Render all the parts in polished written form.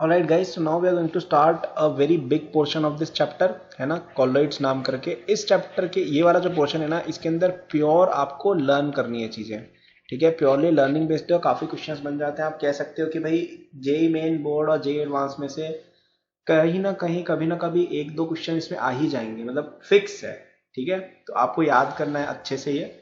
Alright guys, so now we are going to start a very big portion of this chapter, है ना, colloids नाम करके। इस chapter के ये वाला जो पोर्शन है ना, इसके अंदर प्योर आपको लर्न करनी है चीजें, ठीक है। प्योरली लर्निंग बेस्ड है, काफी क्वेश्चंस बन जाते हैं। आप कह सकते हो कि भाई जेई मेन बोर्ड और जेई एडवांस में से कहीं ना कहीं कभी ना कभी एक दो क्वेश्चन इसमें आ ही जाएंगे, मतलब फिक्स है, ठीक है। तो आपको याद करना है अच्छे से ये।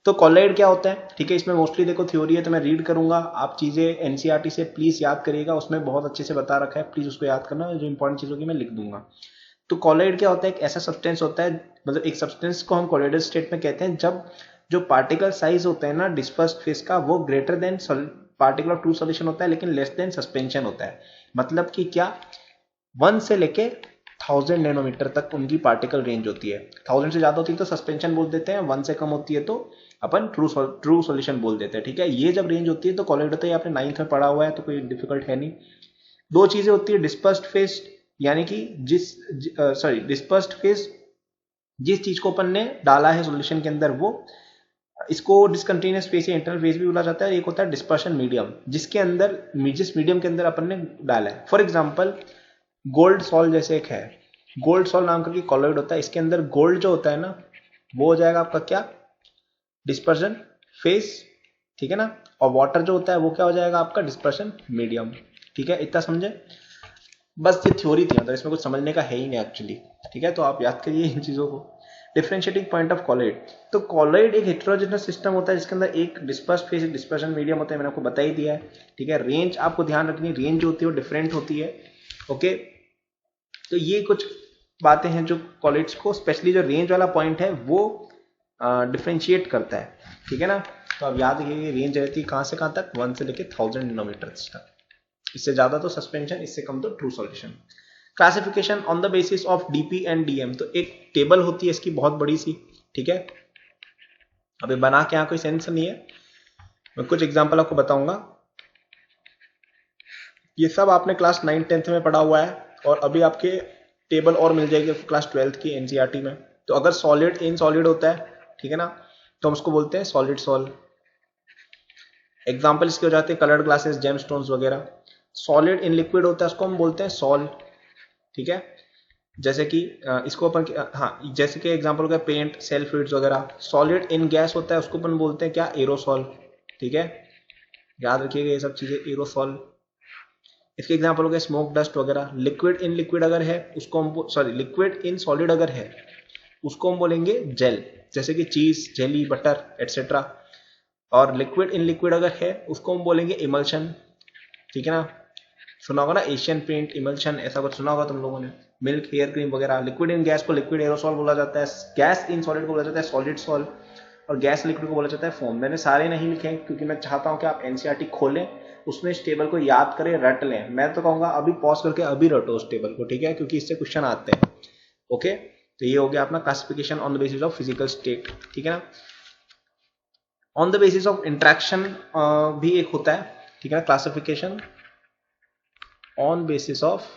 तो कॉलॉइड क्या होता है, ठीक है। इसमें मोस्टली देखो थ्योरी है, तो मैं रीड करूंगा, आप चीजें एनसीईआरटी से प्लीज याद करिएगा, उसमें बहुत अच्छे से बता रखा है, प्लीज उसको याद करना। जो इंपॉर्टेंट चीज होगी मैं लिख दूंगा। तो कॉलॉइड क्या होता है, एक ऐसा सब्सटेंस होता है, मतलब एक सब्सटेंस को हम कॉलॉइडल स्टेट में कहते हैं जब जो पार्टिकल साइज होता है ना डिस्पर्स्ड फेज का, वो greater than particle of true solution होता है, लेकिन लेस देन सस्पेंशन होता है। मतलब कि क्या, 1 से लेके 1000 नैनोमीटर तक उनकी पार्टिकल रेंज होती है। 1000 से ज्यादा होती है तो सस्पेंशन बोल देते हैं, 1 से कम होती है तो अपन ट्रू सॉल्यूशन बोल देते हैं, ठीक है। ये जब रेंज होती है तो कॉलॉइड होता है, आपने 9th में पढ़ा हुआ है तो कोई डिफिकल्ट है नहीं। दो चीजें होती है, डिस्पर्स्ड फेज, यानी कि डिस्पर्स्ड फेज जिस चीज को अपन ने डाला है सॉल्यूशन के अंदर, वो इसको डिसकंटिन्यूअस फेज या इंटरनल फेज भी बोला जाता है। एक होता है डिस्पर्शन मीडियम, जिसके अंदर जिस मीडियम के अंदर अपन ने डाला है। फॉर एग्जाम्पल गोल्ड सॉल जैसे एक है, गोल्ड सॉल नाम करके कॉलॉइड होता है, इसके अंदर गोल्ड जो होता है ना, वो हो जाएगा आपका क्या, डिस्पर्शन फेज, ठीक है ना। और वाटर जो होता है वो क्या हो जाएगा आपका, डिस्पर्शन मीडियम, ठीक है। इतना समझे, बस ये थ्योरी थी, मतलब इसमें कुछ समझने का है ही नहीं एक्चुअली, ठीक है। तो आप याद करिए इन चीजों को। डिफरेंशिएटिंग पॉइंट ऑफ कॉलॉइड, तो कॉलॉइड एक हेटेरोजेनस सिस्टम होता है जिसके अंदर एक डिस्पर्स्ड फेज एक डिस्पर्शन मीडियम होता है, मैंने आपको बता ही दिया है, ठीक है। रेंज आपको ध्यान रखनी, रेंज जो होती है वो डिफरेंट होती है, ओके। तो ये कुछ बातें हैं जो कॉलॉइड्स को, स्पेशली जो रेंज वाला पॉइंट है वो डिफरेंशिएट करता है, ठीक है ना। तो अब याद रखिए रेंज रहती है कहां से कहां तक, 1 से लेके 1000 नैनोमीटर तक। इससे ज्यादा तो सस्पेंशन, इससे कम तो true solution. Classification on the basis of DP and DM, तो एक टेबल होती है इसकी बहुत बड़ी सी, ठीक है। अभी बना के यहाँ कोई सेंस नहीं है, मैं कुछ एग्जांपल आपको बताऊंगा। ये सब आपने क्लास 9 10th में पढ़ा हुआ है, और अभी आपके टेबल और मिल जाएगी क्लास 12th की एनसीईआरटी में। तो अगर सॉलिड इन सॉलिड होता है, ठीक है ना, तो हम उसको बोलते हैं सॉलिड सॉल। एग्जाम्पल इसके हो जाते हैं कलर्ड ग्लासेस, जेम स्टोन्स वगैरह। सॉलिड इन लिक्विड होता है, उसको हम बोलते हैं सॉल, ठीक है। जैसे कि इसको अपन, हाँ, जैसे कि एग्जांपल हो गया पेंट, सेल फ्लूइड्स वगैरह। सॉलिड इन गैस होता है, उसको अपन बोलते हैं क्या, एरोसॉल, ठीक है। याद रखिएगा ये सब चीजें, एरोसॉल। इसके एग्जांपल हो गए स्मोक डस्ट वगैरह। लिक्विड इन लिक्विड अगर है उसको हम, सॉरी, लिक्विड इन सॉलिड अगर है उसको हम बोलेंगे जेल, जैसे कि चीज, जेली, बटर एटसेट्रा। और लिक्विड इन लिक्विड अगर है उसको हम बोलेंगे इमल्शन, ठीक है ना। सुना होगा ना एशियन पेंट, इमल्शन, ऐसा कुछ सुना होगा तुम लोगों ने, मिल्क, हेयर क्रीम वगैरह। लिक्विड इन गैस को लिक्विड एरोसॉल बोला जाता है, गैस इन सॉलिड को बोला जाता है सॉलिड सॉल, और गैस लिक्विड को बोला जाता है फोम। मैंने सारे नहीं लिखे क्योंकि मैं चाहता हूं कि आप एनसीईआरटी खोलें, उसमें इस टेबल को याद करें, रट लें। मैं तो कहूंगा अभी पॉज करके अभी रटो उस टेबल को, ठीक है, क्योंकि इससे क्वेश्चन आते हैं, ओके। तो ये हो गया अपना classification on the basis of physical state, ठीक है ना। On the basis of interaction भी एक होता है, ठीक है ना, classification on basis of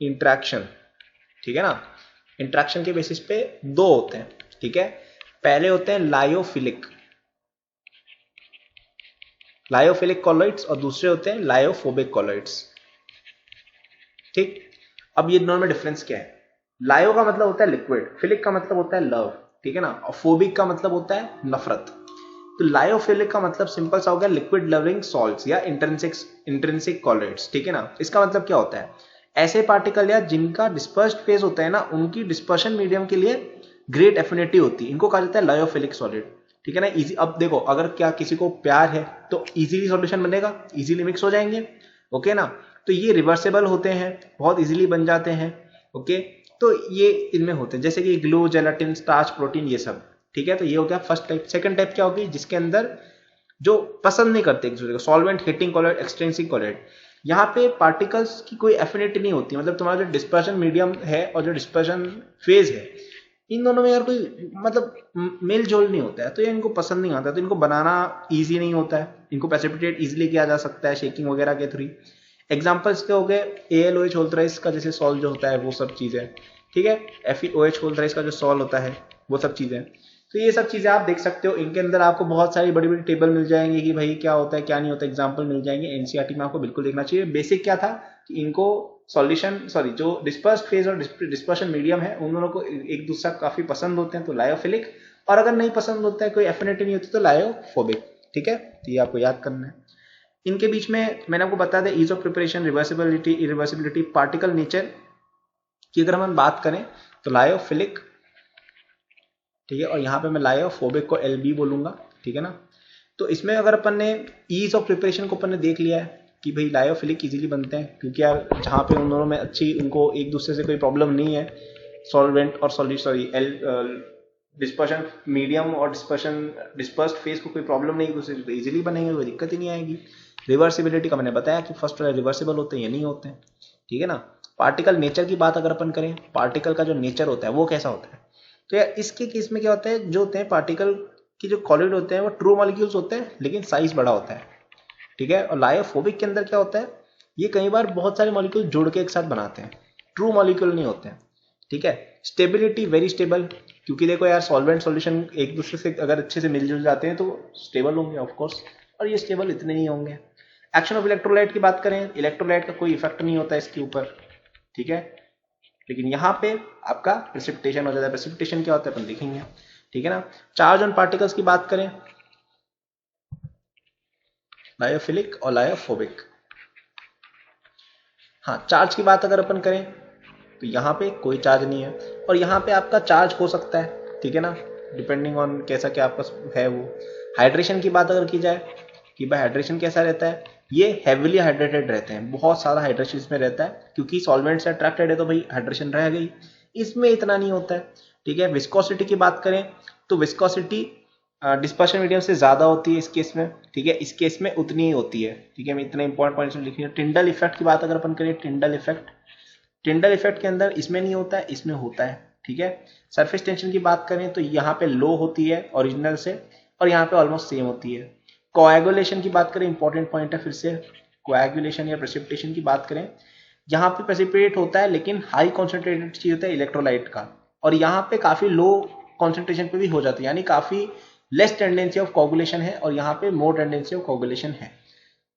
interaction, ठीक है ना। इंट्रैक्शन के बेसिस पे दो होते हैं, ठीक है। पहले होते हैं लायोफिलिक कॉलॉइड्स, और दूसरे होते हैं लायोफोबिक कॉलॉइड्स, ठीक। अब ये दोनों में डिफरेंस क्या है, लायो का मतलब होता है लिक्विड, फिलिक का मतलब होता है लव, ठीक है ना, और फोबिक का मतलब होता है नफरत। तो लायोफिलिक का मतलब सिंपल सा हो गया लिक्विड लविंग सॉल्ट्स या इंट्रिंसिक कॉलॉइड्स, ठीक है ना। इसका मतलब क्या होता है, ऐसे पार्टिकल या जिनका डिस्पर्स्ड फेज होता है ना, उनकी डिस्पर्शन मीडियम के लिए ग्रेट एफिनिटी होती है, इनको कहा जाता है लायोफिलिक सॉलिड, ठीक है ना। इजी, अब देखो अगर क्या किसी को प्यार है तो इजीली सॉल्यूशन बनेगा, इजीली मिक्स हो जाएंगे, ओके ना। तो ये रिवर्सेबल होते हैं, बहुत इजीली बन जाते हैं, ओके। तो ये इनमें होते हैं जैसे कि ग्लू, जेलाटिन, स्टार्च, प्रोटीन, ये सब, ठीक है। तो ये हो गया फर्स्ट टाइप। सेकंड टाइप क्या होगी, जिसके अंदर जो पसंद नहीं करते एक दूसरे को, solvent hating colloid, extrinsic colloid. यहाँ पे पार्टिकल्स की कोई एफिनिटी नहीं होती, मतलब तुम्हारा जो डिस्पर्शन मीडियम है और जो डिस्पर्शन फेज है, इन दोनों में यार कोई मतलब मेल जोल नहीं होता है, तो ये इनको पसंद नहीं आता, तो इनको बनाना इजी नहीं होता है। इनको प्रेसिपिटेट इजीली किया जा सकता है शेकिंग वगैरह के थ्रू। एग्जाम्पल्स के हो गए AlOH होल्थराइज का जैसे सॉल्ट जो होता है वो सब चीजें, ठीक है। FeOH होल्थराइज का जो सॉल्ट होता है वो सब चीजें। तो ये सब चीज़ें आप देख सकते हो। इनके अंदर आपको बहुत सारी बड़ी बड़ी टेबल मिल जाएंगी कि भाई क्या होता है क्या नहीं होता, एग्जाम्पल मिल जाएंगे। एनसीईआरटी में आपको बिल्कुल देखना चाहिए। बेसिक क्या था कि इनको सॉल्यूशन जो डिस्पर्स्ड फेज और डिस्पर्शन मीडियम है उन दोनों को एक दूसरा काफी पसंद होते हैं तो लायोफिलिक, और अगर नहीं पसंद होता है, कोई एफिनिटी नहीं होती तो लायोफोबिक। ठीक है, तो ये आपको याद करना है। इनके बीच में मैंने आपको बता दिया ease of preparation, reversibility, irreversibility, particle nature की अगर हम बात करें तो लायोफिलिक, ठीक है, और यहाँ पे मैं लायोफोबिक को एलबी बोलूंगा। ठीक है ना। तो इसमें अगर अपन ने ईज ऑफ प्रिपरेशन को अपन ने देख लिया है कि भाई लायोफिलिक इजीली बनते हैं क्योंकि यार जहाँ पे उन दोनों में अच्छी उनको एक दूसरे से कोई प्रॉब्लम नहीं है, सॉल्वेंट और डिस्पर्शन मीडियम और डिस्पर्स्ड फेज को कोई प्रॉब्लम नहीं, एक दूसरे से इजीली बनेंगे, कोई दिक्कत ही नहीं आएगी। रिवर्सिबिलिटी का मैंने बताया कि फर्स्ट वाले रिवर्सिबल होते हैं, ये नहीं होते हैं। ठीक है ना। पार्टिकल नेचर की बात अगर अपन करें, पार्टिकल का जो नेचर होता है वो कैसा होता है, तो यार इसके केस में क्या होता है, जो होते हैं पार्टिकल की जो कॉलिड होते हैं वो ट्रू मॉलिक्यूल्स होते हैं लेकिन साइज बड़ा होता है। ठीक है। और लायोफोबिक के अंदर क्या होता है, ये कई बार बहुत सारे मॉलिक्यूल जोड़ के एक साथ बनाते हैं, ट्रू मॉलिक्यूल नहीं होते हैं। ठीक है। स्टेबिलिटी वेरी स्टेबल, क्योंकि देखो यार सॉल्वेंट सॉल्यूशन एक दूसरे से अगर अच्छे से मिलजुल जाते हैं तो स्टेबल होंगे ऑफकोर्स, और ये स्टेबल इतने नहीं होंगे। एक्शन ऑफ इलेक्ट्रोलाइट की बात करें, इलेक्ट्रोलाइट का कोई इफेक्ट नहीं होता इसके ऊपर। ठीक है। लेकिन यहाँ पे आपका प्रेसिपिटेशन हो जाता है। प्रेसिपिटेशन क्या होता है अपन देखेंगे। ठीक है ना। चार्ज ऑन पार्टिकल्स की बात करें, लायोफिलिक और लायोफोबिक। हाँ, चार्ज की बात अगर अपन करें तो यहाँ पे कोई चार्ज नहीं है, और यहाँ पे आपका चार्ज हो सकता है। ठीक है ना, डिपेंडिंग ऑन कैसा क्या आपका है वो। हाइड्रेशन की बात अगर की जाए कि भाई हाइड्रेशन कैसा रहता है, ये हेविली हाइड्रेटेड रहते हैं, बहुत सारा हाइड्रेशन इसमें रहता है क्योंकि सॉल्वेंट से अट्रैक्टेड है तो भाई हाइड्रेशन रह गई, इसमें इतना नहीं होता है। ठीक है। विस्कोसिटी की बात करें तो विस्कोसिटी डिस्पर्शन मीडियम से ज्यादा होती है इस केस में। ठीक है। इस केस में उतनी ही होती है। ठीक है, मैं इतना इंपॉर्टेंट पॉइंट्स लिखी है। टिंडल इफेक्ट की बात अगर अपन करें, टिंडल इफेक्ट के अंदर इसमें नहीं होता है, इसमें होता है। ठीक है। सरफेस टेंशन की बात करें तो यहाँ पे लो होती है ओरिजिनल से, और यहाँ पे ऑलमोस्ट सेम होती है। कोएगुलेशन की बात करें, इंपॉर्टेंट पॉइंट है फिर से, कोएगुलेशन या प्रेसिपिटेशन की बात करें, यहाँ पे प्रेसिपिटेट होता है लेकिन हाई कॉन्सेंट्रेटेड चीज होता है इलेक्ट्रोलाइट का, और यहाँ पे काफी लो कॉन्सेंट्रेशन पे भी हो जाती है, यानी काफी लेस टेंडेंसी ऑफ कोगुलेशन है और यहाँ पे मोर टेंडेंसी ऑफ कोगुलेशन है।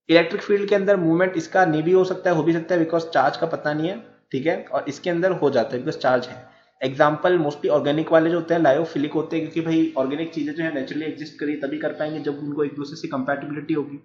इलेक्ट्रिक फील्ड के अंदर मूवमेंट इसका नहीं भी हो सकता है, हो भी सकता है, बिकॉज चार्ज का पता नहीं है। ठीक है। और इसके अंदर हो जाता है बिकॉज चार्ज है। एग्जाम्पल मोस्टली ऑर्गेनिक वाले जो होते हैं लायोफिलिक होते हैं, क्योंकि भाई ऑर्गेनिक चीजें जो है नेचुरली एग्जिस्ट करी तभी कर पाएंगे जब उनको एक दूसरे से कंपैटिबिलिटी होगी,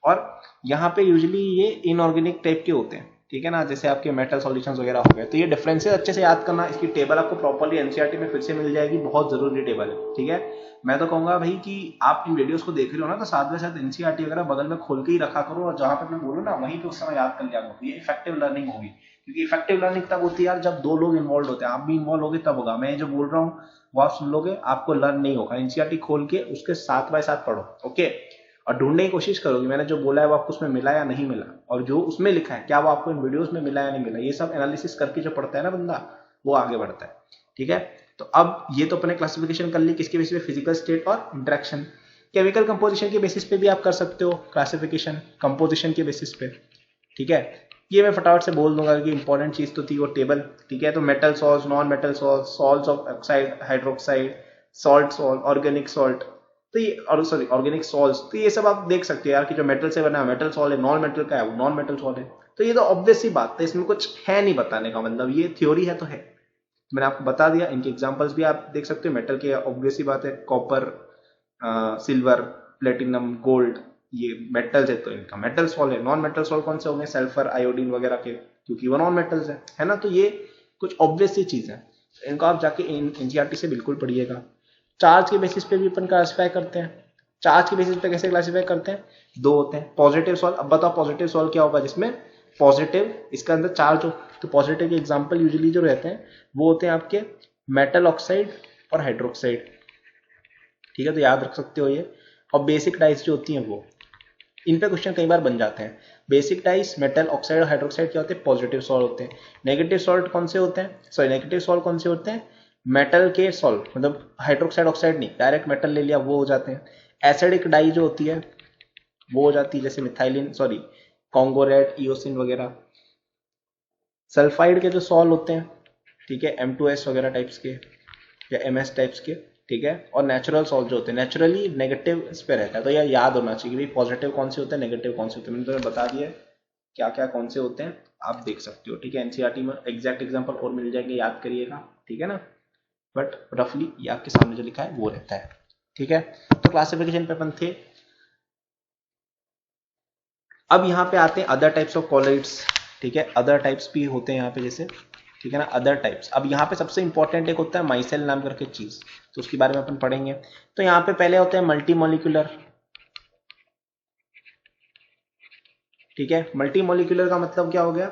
और यहाँ पे यूजुअली ये इनऑर्गेनिक टाइप के होते हैं। ठीक है ना, जैसे आपके मेटल सॉल्यूशंस वगैरह हो गए। तो ये डिफरेंसेस अच्छे से याद करना, इसकी टेबल आपको प्रॉपर्ली एनसीईआरटी में फिर से मिल जाएगी, बहुत जरूरी टेबल है। ठीक है। मैं तो कहूंगा भाई कि आप इन वीडियोस को देख रहे हो ना तो साथ में साथ एनसीईआरटी वगैरह बगल में खोल के ही रखा करो, और जहां पे मैं बोलूँ ना वहीं पे उस समय याद कर लिया करो। ये इफेक्टिव लर्निंग होगी, क्योंकि इफेक्टिव लर्निंग तब होती है यार जब दो लोग इन्वॉल्व होते हैं, आप भी इन्वॉल्व होगे तब होगा। मैं जो बोल रहा हूँ वो आप सुन लोगे, आपको लर्न नहीं होगा। एनसीईआरटी खोल के उसके साथ बाय साथ पढ़ो। ओके। और ढूंढने की कोशिश करो कि मैंने जो बोला है वो आपको उसमें मिला या नहीं मिला, और जो उसमें लिखा है क्या वो आपको इन वीडियोस में मिला या नहीं मिला। ये सब एनालिसिस करके जो पढ़ता है ना बंदा, वो आगे बढ़ता है। ठीक है। तो अब ये तो अपने क्लासिफिकेशन कर ली, किसके बेसिस पे, फिजिकल स्टेट और इंटरेक्शन। केमिकल कंपोजिशन के बेसिस पे भी आप कर सकते हो क्लासिफिकेशन, कंपोजिशन के बेसिस पे। ठीक है। ये मैं फटाफट से बोल दूंगा कि इंपॉर्टेंट चीज तो थी वो टेबल। ठीक है। तो metal salt, non metal salt, salts of oxide, hydroxide, salt, organic salt, तो ये ऑर्गेनिक सॉल्ट्स, तो ये सब आप देख सकते हैं यार कि जो मेटल से बना है मेटल सॉल्ट है, नॉन मेटल का है वो नॉन मेटल सॉल्ट है। तो ये तो ऑब्वियस सी बात है, इसमें कुछ है नहीं बताने का, मतलब ये थ्योरी है तो है। मैंने आपको बता दिया, इनके एग्जांपल्स भी आप देख सकते हो। मेटल के ऑब्वियस सी बात है, कॉपर, सिल्वर, प्लेटिनम, गोल्ड, ये मेटल्स है तो इनका मेटल सॉल्ट है। नॉन मेटल सॉल्ट कौन से होंगे, सल्फर, आयोडीन वगैरह के, क्योंकि वो नॉन मेटल्स है ना। तो ये कुछ ऑब्वियस सी चीज है, इनको आप जाके एनसीईआरटी से बिल्कुल पढ़िएगा। चार्ज के बेसिस पे भी अपन क्लासिफाई करते हैं। चार्ज के बेसिस पे कैसे क्लासिफाई करते हैं, दो होते हैं, पॉजिटिव सॉल्ट। अब बताओ पॉजिटिव सॉल्ट क्या होगा, जिसमें पॉजिटिव इसका अंदर चार्ज हो। तो पॉजिटिव के एग्जांपल यूजुअली जो रहते हैं वो होते हैं आपके मेटल ऑक्साइड और हाइड्रोक्साइड। ठीक है, तो याद रख सकते हो ये। और बेसिक डाइस जो होती हैं वो, इन पे क्वेश्चन कई बार बन जाते हैं। बेसिक डाइस मेटल ऑक्साइड और हाइड्रोक्साइड क्या होते हैं, पॉजिटिव सॉल्ट होते हैं। नेगेटिव सॉल्ट कौन से होते हैं, सॉरी नेगेटिव सॉल्ट कौन से होते हैं, मेटल के सॉल्ट, मतलब हाइड्रोक्साइड ऑक्साइड नहीं, डायरेक्ट मेटल ले लिया वो हो जाते हैं। एसिडिक डाई जो होती है वो हो जाती है, जैसे मिथाइलिन, सॉरी कॉन्गोरेट, इओसिन वगैरह। सल्फाइड के जो सॉल्ट होते हैं, ठीक है, M2S वगैरह टाइप्स के या MS टाइप्स के, ठीक है। और नेचुरल सॉल्ट जो होते हैं नेचुरली नेगेटिव इस पे रहता है, तो यह याद होना चाहिए कि भाई पॉजिटिव कौन से होते हैं, नेगेटिव कौन से होते हैं। मैंने तुम्हें बता दिया क्या क्या कौन से होते हैं, आप देख सकते हो, ठीक है। एनसीईआरटी में एग्जैक्ट एग्जांपल और मिल जाएंगे, याद करिएगा, ठीक है ना। बट रफली ये आपके सामने जो लिखा है वो रहता है, ठीक है। तो क्लासिफिकेशन पे अपन थे। अब यहाँ पे आते हैं अदर टाइप्स ऑफ कॉलॉइड्स, ठीक है। अदर टाइप्स भी होते हैं यहाँ पे जैसे, ठीक है ना, अदर टाइप्स। अब यहाँ पे सबसे इंपॉर्टेंट एक होता है माइसेल नाम करके चीज, तो उसके बारे में अपन पढ़ेंगे। तो यहाँ पे पहले होते हैं मल्टी मॉलिक्यूलर, ठीक है। मल्टी मॉलिक्यूलर का मतलब क्या हो गया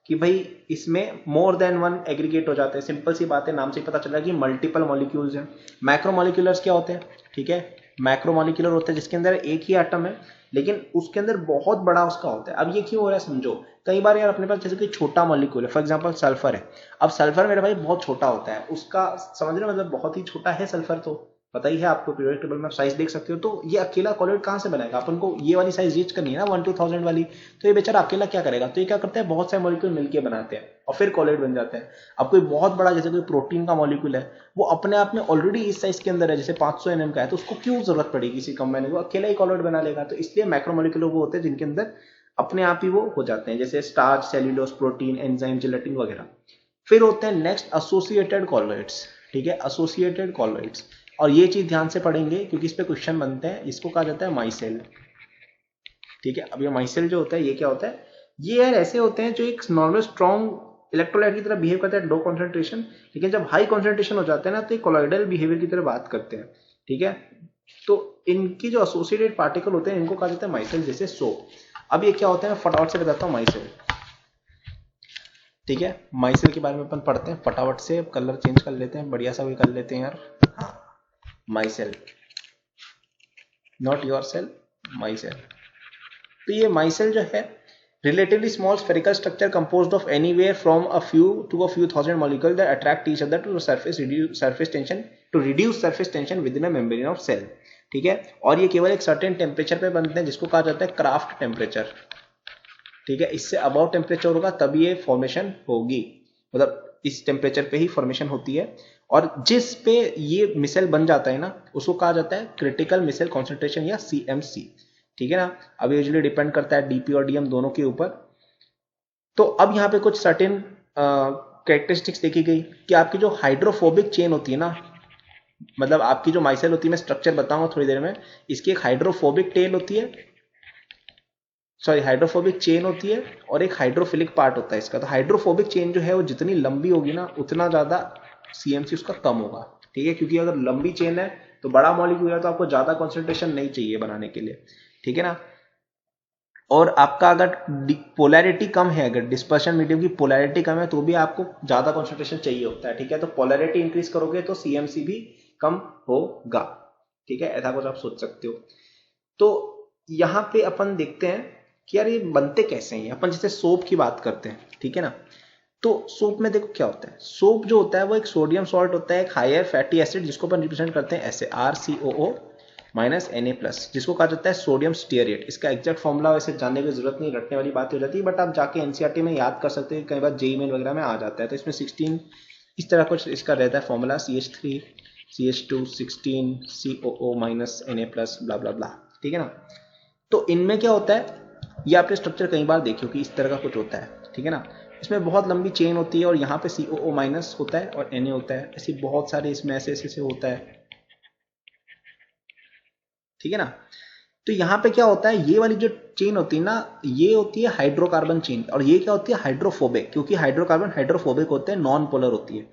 कि भाई इसमें मोर देन वन एग्रीगेट हो जाते हैं, सिंपल सी बात है, नाम से ही पता चल रहा है कि मल्टीपल मॉलिक्यूल्स हैं। मैक्रो मॉलिक्यूलर्स क्या होते हैं, ठीक है। मैक्रो मॉलिक्यूलर होते हैं जिसके अंदर एक ही एटम है लेकिन उसके अंदर बहुत बड़ा उसका होता है। अब ये क्यों हो रहा है समझो, कई बार यार अपने पास जैसे कि छोटा मॉलिक्यूल है, फॉर एग्जांपल सल्फर है। अब सल्फर मेरा भाई बहुत छोटा होता है, उसका समझ रहे हो मतलब बहुत ही छोटा है सल्फर, तो पता ही है आपको, पीरियोडिक टेबल में साइज देख सकते हो। तो ये अकेला कॉलॉइड कहाँ से बनाएगा, अपन को ये वाली साइज रीच करनी है ना 1-2000 वाली, तो ये बेचारा अकेला क्या करेगा। तो ये क्या करता है, बहुत सारे मॉलिक्यूल मिलकर बनाते हैं और फिर कॉलॉइड बन जाते हैं। अब कोई बहुत बड़ा जैसे कोई प्रोटीन का मॉलिक्यूल है, वो अपने आप में ऑलरेडी इस साइज के अंदर है, जैसे 500 nm का है, तो उसको क्यों जरूरत पड़ेगी किसी कंबाइन को, अकेला ही कॉलॉइड बना लेगा। तो इसलिए मैक्रोमोलिक्यूलर वो होते हैं जिनके अंदर अपने आप ही वो हो जाते हैं, जैसे starch, cellulose, protein, enzyme, gelatin वगैरह। फिर होते हैं नेक्स्ट एसोसिएटेड कॉलॉइड्स, ठीक है, एसोसिएटेड कॉलॉइड्स। और ये चीज ध्यान से पढ़ेंगे क्योंकि इस पे क्वेश्चन बनते हैं। इसको कहा जाता है माइसेल, ठीक है। अब ये माइसेल जो होता है ये क्या होता है, ये यार ऐसे होते हैं जो एक नॉर्मल स्ट्रॉन्ग इलेक्ट्रोलाइट की तरह बिहेव करता है, लो कॉन्सेंट्रेशन, लेकिन जब हाई कॉन्सेंट्रेशन हो जाते हैं ना तो ये कोलॉइडल बिहेवियर की तरह बात करते हैं, ठीक है। तो इनकी जो एसोसिएटेड पार्टिकल होते हैं इनको कहा जाता है माइसेल, जैसे सोप। अब ये क्या होता है, मैं फटाफट से बताता हूँ माइसेल, ठीक है। माइसेल के बारे में अपन पढ़ते हैं फटाफट से, कलर चेंज कर लेते हैं, बढ़िया सा भी कर लेते हैं यार। हाँ, micelle, not your cell, micelle. तो ये माइसेल जो है relatively small spherical structure composed of anywhere from a few to a few thousand molecules that attract each other to the surface, reduce surface tension within a membrane of cell, ठीक है। और ये केवल एक certain temperature पे बनते हैं जिसको कहा जाता है क्राफ्ट टेम्परेचर, ठीक है। इससे अबव टेम्परेचर होगा तब ये फॉर्मेशन होगी, मतलब इस टेम्परेचर पे ही फॉर्मेशन होती है। और जिस पे ये मिसेल बन जाता है ना उसको कहा जाता है क्रिटिकल मिसेल कॉन्सेंट्रेशन या CMC, ठीक है ना। अब यूजुअली डिपेंड करता है डीपी और डीएम दोनों के ऊपर। तो अब यहाँ पे कुछ सर्टेन कैरेक्टरिस्टिक्स देखी गई कि आपकी जो हाइड्रोफोबिक चेन होती है ना, मतलब आपकी जो माइसेल होती है, मैं स्ट्रक्चर बताऊंगा थोड़ी देर में, इसकी एक हाइड्रोफोबिक टेल होती है, सॉरी हाइड्रोफोबिक चेन होती है और एक हाइड्रोफिलिक पार्ट होता है इसका। तो हाइड्रोफोबिक चेन जो है वो जितनी लंबी होगी ना उतना ज्यादा CMC उसका कम होगा, ठीक है। क्योंकि अगर लंबी चेन है तो बड़ा मॉलिक्यूल है तो आपको ज्यादा कॉन्सेंट्रेशन नहीं चाहिए बनाने के लिए, ठीक है ना। और आपका अगर पोलैरिटी कम है, अगर डिस्पर्शन मीडियम की पोलैरिटी कम है तो भी आपको ज्यादा कॉन्सेंट्रेशन चाहिए होता है, ठीक है। तो पोलैरिटी इंक्रीज करोगे तो CMC भी कम होगा, ठीक है। ऐसा कुछ आप सोच सकते हो। तो यहां पे अपन देखते हैं कि यार ये बनते कैसे हैं। अपन जैसे सोप की बात करते हैं, ठीक है ना। तो सोप में देखो क्या होता है, सोप जो होता है वो एक सोडियम सॉल्ट होता है, एक हायर फैटी एसिड जिसको अपन रिप्रेजेंट करते हैं ऐसे RCOO माइनस Na+, जिसको कहा जाता है सोडियम स्टीयरेट। इसका एग्जैक्ट फॉर्मूला वैसे जानने की जरूरत नहीं, रटने वाली बात हो जाती है, बट आप जाके एनसीईआरटी में याद कर सकते हैं, कई बार जेईई मेन वगैरह में आ जाता है। तो इसमें 16 इस तरह कुछ इसका रहता है formula, CH3 CH2 16 COO minus Na+, ब्ला ब्ला ब्ला, ठीक है ना। तो इनमें क्या होता है, ये आपने स्ट्रक्चर कई बार देखियो कि इस तरह का कुछ होता है, ठीक है ना। इसमें बहुत लंबी चेन होती है और यहाँ पे COO माइनस होता है और Na होता है, ऐसी बहुत सारे इसमें ऐसे होता है, ठीक है ना। तो यहाँ पे क्या होता है, ये वाली जो चेन होती है ना ये होती है हाइड्रोकार्बन चेन, और ये क्या होती है हाइड्रोफोबिक, क्योंकि हाइड्रोकार्बन हाइड्रोफोबिक होते हैं, नॉन पोलर होती है।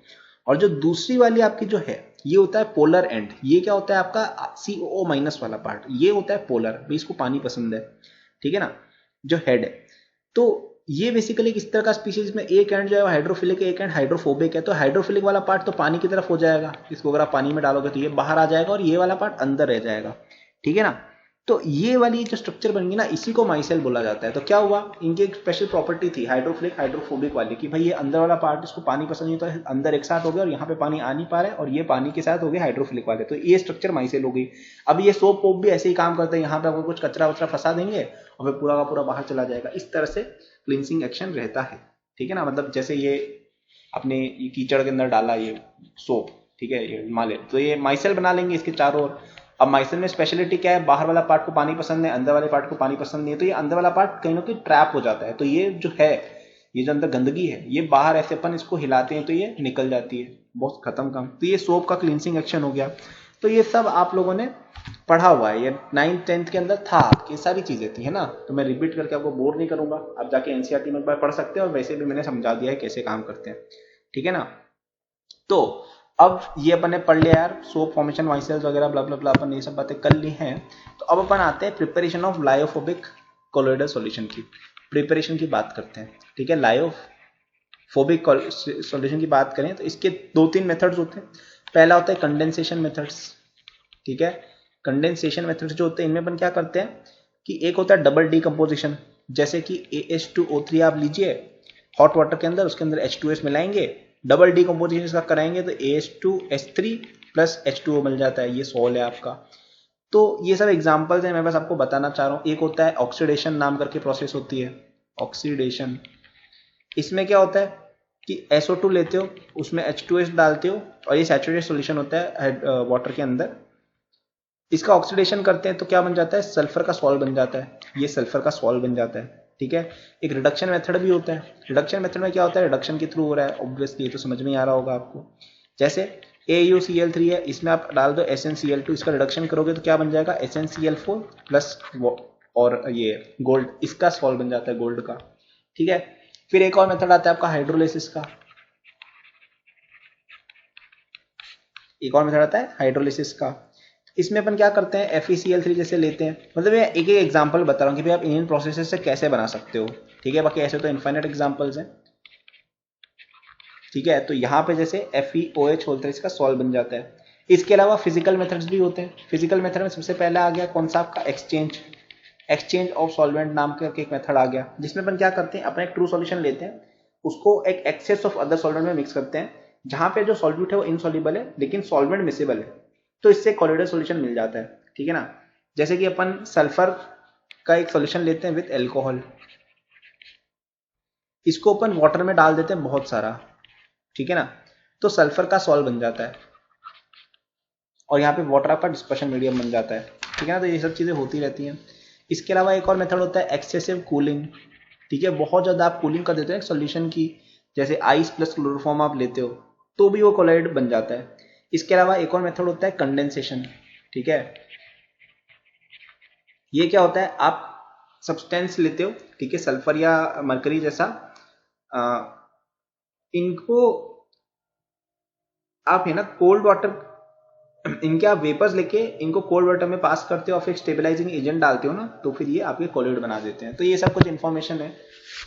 और जो दूसरी वाली आपकी जो है ये होता है पोलर एंड, ये क्या होता है आपका COO माइनस वाला पार्ट, ये होता है पोलर, भाई इसको पानी पसंद है, ठीक है ना, जो हेड है। तो ये बेसिकली किस तरह का स्पीशीज में एक एंड जो है हाइड्रोफिलिक है, एक एंड हाइड्रोफोबिक है। तो हाइड्रोफिलिक वाला पार्ट तो पानी की तरफ हो जाएगा, इसको अगर आप पानी में डालोगे तो ये बाहर आ जाएगा और ये वाला पार्ट अंदर रह जाएगा, ठीक है ना। तो ये वाली जो स्ट्रक्चर बन गई ना इसी को माइसेल बोला जाता है। तो क्या हुआ, इनकी एक स्पेशल प्रॉपर्टी थी हाइड्रोफिलिक हाइड्रोफोबिक वाली कि भाई ये अंदर वाला पार्ट इसको पानी पसंद नहीं, तो अंदर एक साथ हो गया और यहाँ पे पानी आ नहीं पा रहा है, और ये पानी के साथ हो गए हाइड्रोफिलिक वाले, तो ये स्ट्रक्चर माइसेल हो गई। अब ये सोप पोप भी ऐसे ही काम करते हैं, यहाँ पे आपको कुछ कचरा वचरा फंसा देंगे और फिर पूरा का पूरा बाहर चला जाएगा, इस तरह से क्लींसिंग एक्शन रहता है, ठीक है ना। मतलब जैसे ये अपने कीचड़ के अंदर डाला ये सोप, ठीक है, ये मान ले तो ये माइसेल बना लेंगे इसके चारों ओर। अब माइसेल में स्पेशलिटी क्या है, बाहर वाला पार्ट को पानी पसंद है, अंदर वाले पार्ट को पानी पसंद नहीं है, तो ये अंदर वाला पार्ट कहीं ना कहीं ट्रैप हो जाता है। तो ये जो है, ये जो अंदर गंदगी है, ये बाहर ऐसे अपन इसको हिलाते हैं तो ये निकल जाती है, बहुत खत्म काम। तो ये सोप का क्लींसिंग एक्शन हो गया। तो ये सब आप लोगों ने पढ़ा हुआ है, ये 9th 10th के अंदर था, ये सारी चीजें थी, है ना। तो मैं रिपीट करके आपको बोर नहीं करूंगा, आप जाके एनसीईआरटी में एक बार पढ़ सकते हैं, और वैसे भी मैंने समझा दिया है कैसे काम करते हैं, ठीक है ना। तो अब ये अपन ने पढ़ लिया यार, सोप फॉर्मेशन, माइसेल्स वगैरह ब्ला ब्ला ब्ला, अपन ये सब बातें कर ली हैं। तो अब अपन आते हैं preparation of lyophobic colloidal solution की, प्रिपरेशन की बात करते हैं, ठीक है। लायोफोबिक सॉल्यूशन की बात करें तो इसके 2-3 मेथड्स होते हैं। पहला होता है कंडेंसेशन मेथड्स, ठीक है। कंडेंसेशन मेथड्स जो होते हैं, इनमें अपन क्या करते हैं कि एक होता है डबल डीकंपोजिशन, जैसे कि AH2O3 आप लीजिए हॉट वाटर के अंदर, उसके अंदर H2S मिलाएंगे, डबल डीकंपोजिशन इसका कराएंगे तो AH2S3 प्लस H2O मिल जाता है, ये सॉल्व है आपका। तो ये सब एग्जांपल्स हैं, मैं बस आपको बताना चाह रहा हूँ। एक होता है ऑक्सीडेशन नाम करके प्रोसेस होती है, ऑक्सीडेशन। इसमें क्या होता है कि SO2 लेते हो, उसमें H2S डालते हो, और ये सैचुरेटेड सॉल्यूशन होता है वाटर के अंदर, इसका ऑक्सीडेशन करते हैं तो क्या बन जाता है, सल्फर का सॉल्ट बन जाता है, ये सल्फर का सॉल्ट बन जाता है, ठीक है। एक रिडक्शन मेथड भी होता है। रिडक्शन मेथड में क्या होता है, रिडक्शन के थ्रू हो रहा है, ऑब्वियसली ये तो समझ में आ रहा होगा आपको। जैसे AuCl3 है, इसमें आप डाल दो SnCl2, इसका रिडक्शन करोगे तो क्या बन जाएगा, SnCl4 प्लस और ये गोल्ड, इसका सॉल्ट बन जाता है गोल्ड का, ठीक है। फिर एक और मेथड आता है आपका हाइड्रोलिसिस का, एक और मेथड आता है हाइड्रोलिसिस का। इसमें अपन क्या करते हैं, FeCl3 जैसे लेते हैं, मतलब मैं एक एक एग्जांपल बता रहा हूँ कि भाई आप इन प्रोसेसेस से कैसे बना सकते हो, ठीक है। बाकी ऐसे तो इनफाइनाइट एग्जांपल्स हैं, ठीक है। तो यहाँ पे जैसे FeOH होता है, इसका सॉल्व बन जाता है। इसके अलावा फिजिकल मेथड्स भी होते हैं। फिजिकल मेथड में सबसे पहला आ गया कौन सा आपका, एक्सचेंज ऑफ सॉल्वेंट नाम का एक मेथड आ गया, जिसमें अपन क्या करते हैं, अपना एक ट्रू सॉल्यूशन लेते हैं, उसको एक एक्सेस ऑफ अदर सॉल्वेंट में मिक्स करते हैं, जहां पे जो सॉल्यूट है वो इनसॉल्युबल है लेकिन सॉल्वेंट मिसेबल है, तो इससे कोलोइडल सॉल्यूशन मिल जाता है, ठीक है ना। जैसे कि अपन सल्फर का एक सॉल्यूशन लेते हैं विद एल्कोहल, इसको अपन वाटर में डाल देते हैं बहुत सारा, ठीक है ना, तो सल्फर का सॉल्ट बन जाता है, और यहाँ पे वाटर आपका डिस्पर्शन मीडियम बन जाता है, ठीक है ना। तो ये सब चीजें होती रहती हैं। इसके अलावा एक और मेथड होता है एक्सेसिव कूलिंग, ठीक है। बहुत ज्यादा आप कूलिंग कर देते हैं सॉल्यूशन की, जैसे आइस प्लस क्लोरोफॉर्म आप लेते हो तो भी वो कोलोइड बन जाता है। इसके अलावा एक और मेथड होता है कंडेंसेशन, ठीक है। ये क्या होता है, आप सब्सटेंस लेते हो, ठीक है, सल्फर या मरकरी जैसा, इनको आप है ना कोल्ड वाटर, इनके आप वेपर्स लेके इनको कोल्ड वाटर में पास करते हो और फिर स्टेबलाइजिंग एजेंट डालते हो ना, तो फिर ये आपके कोलोइड बना देते हैं। तो ये सब कुछ इन्फॉर्मेशन है,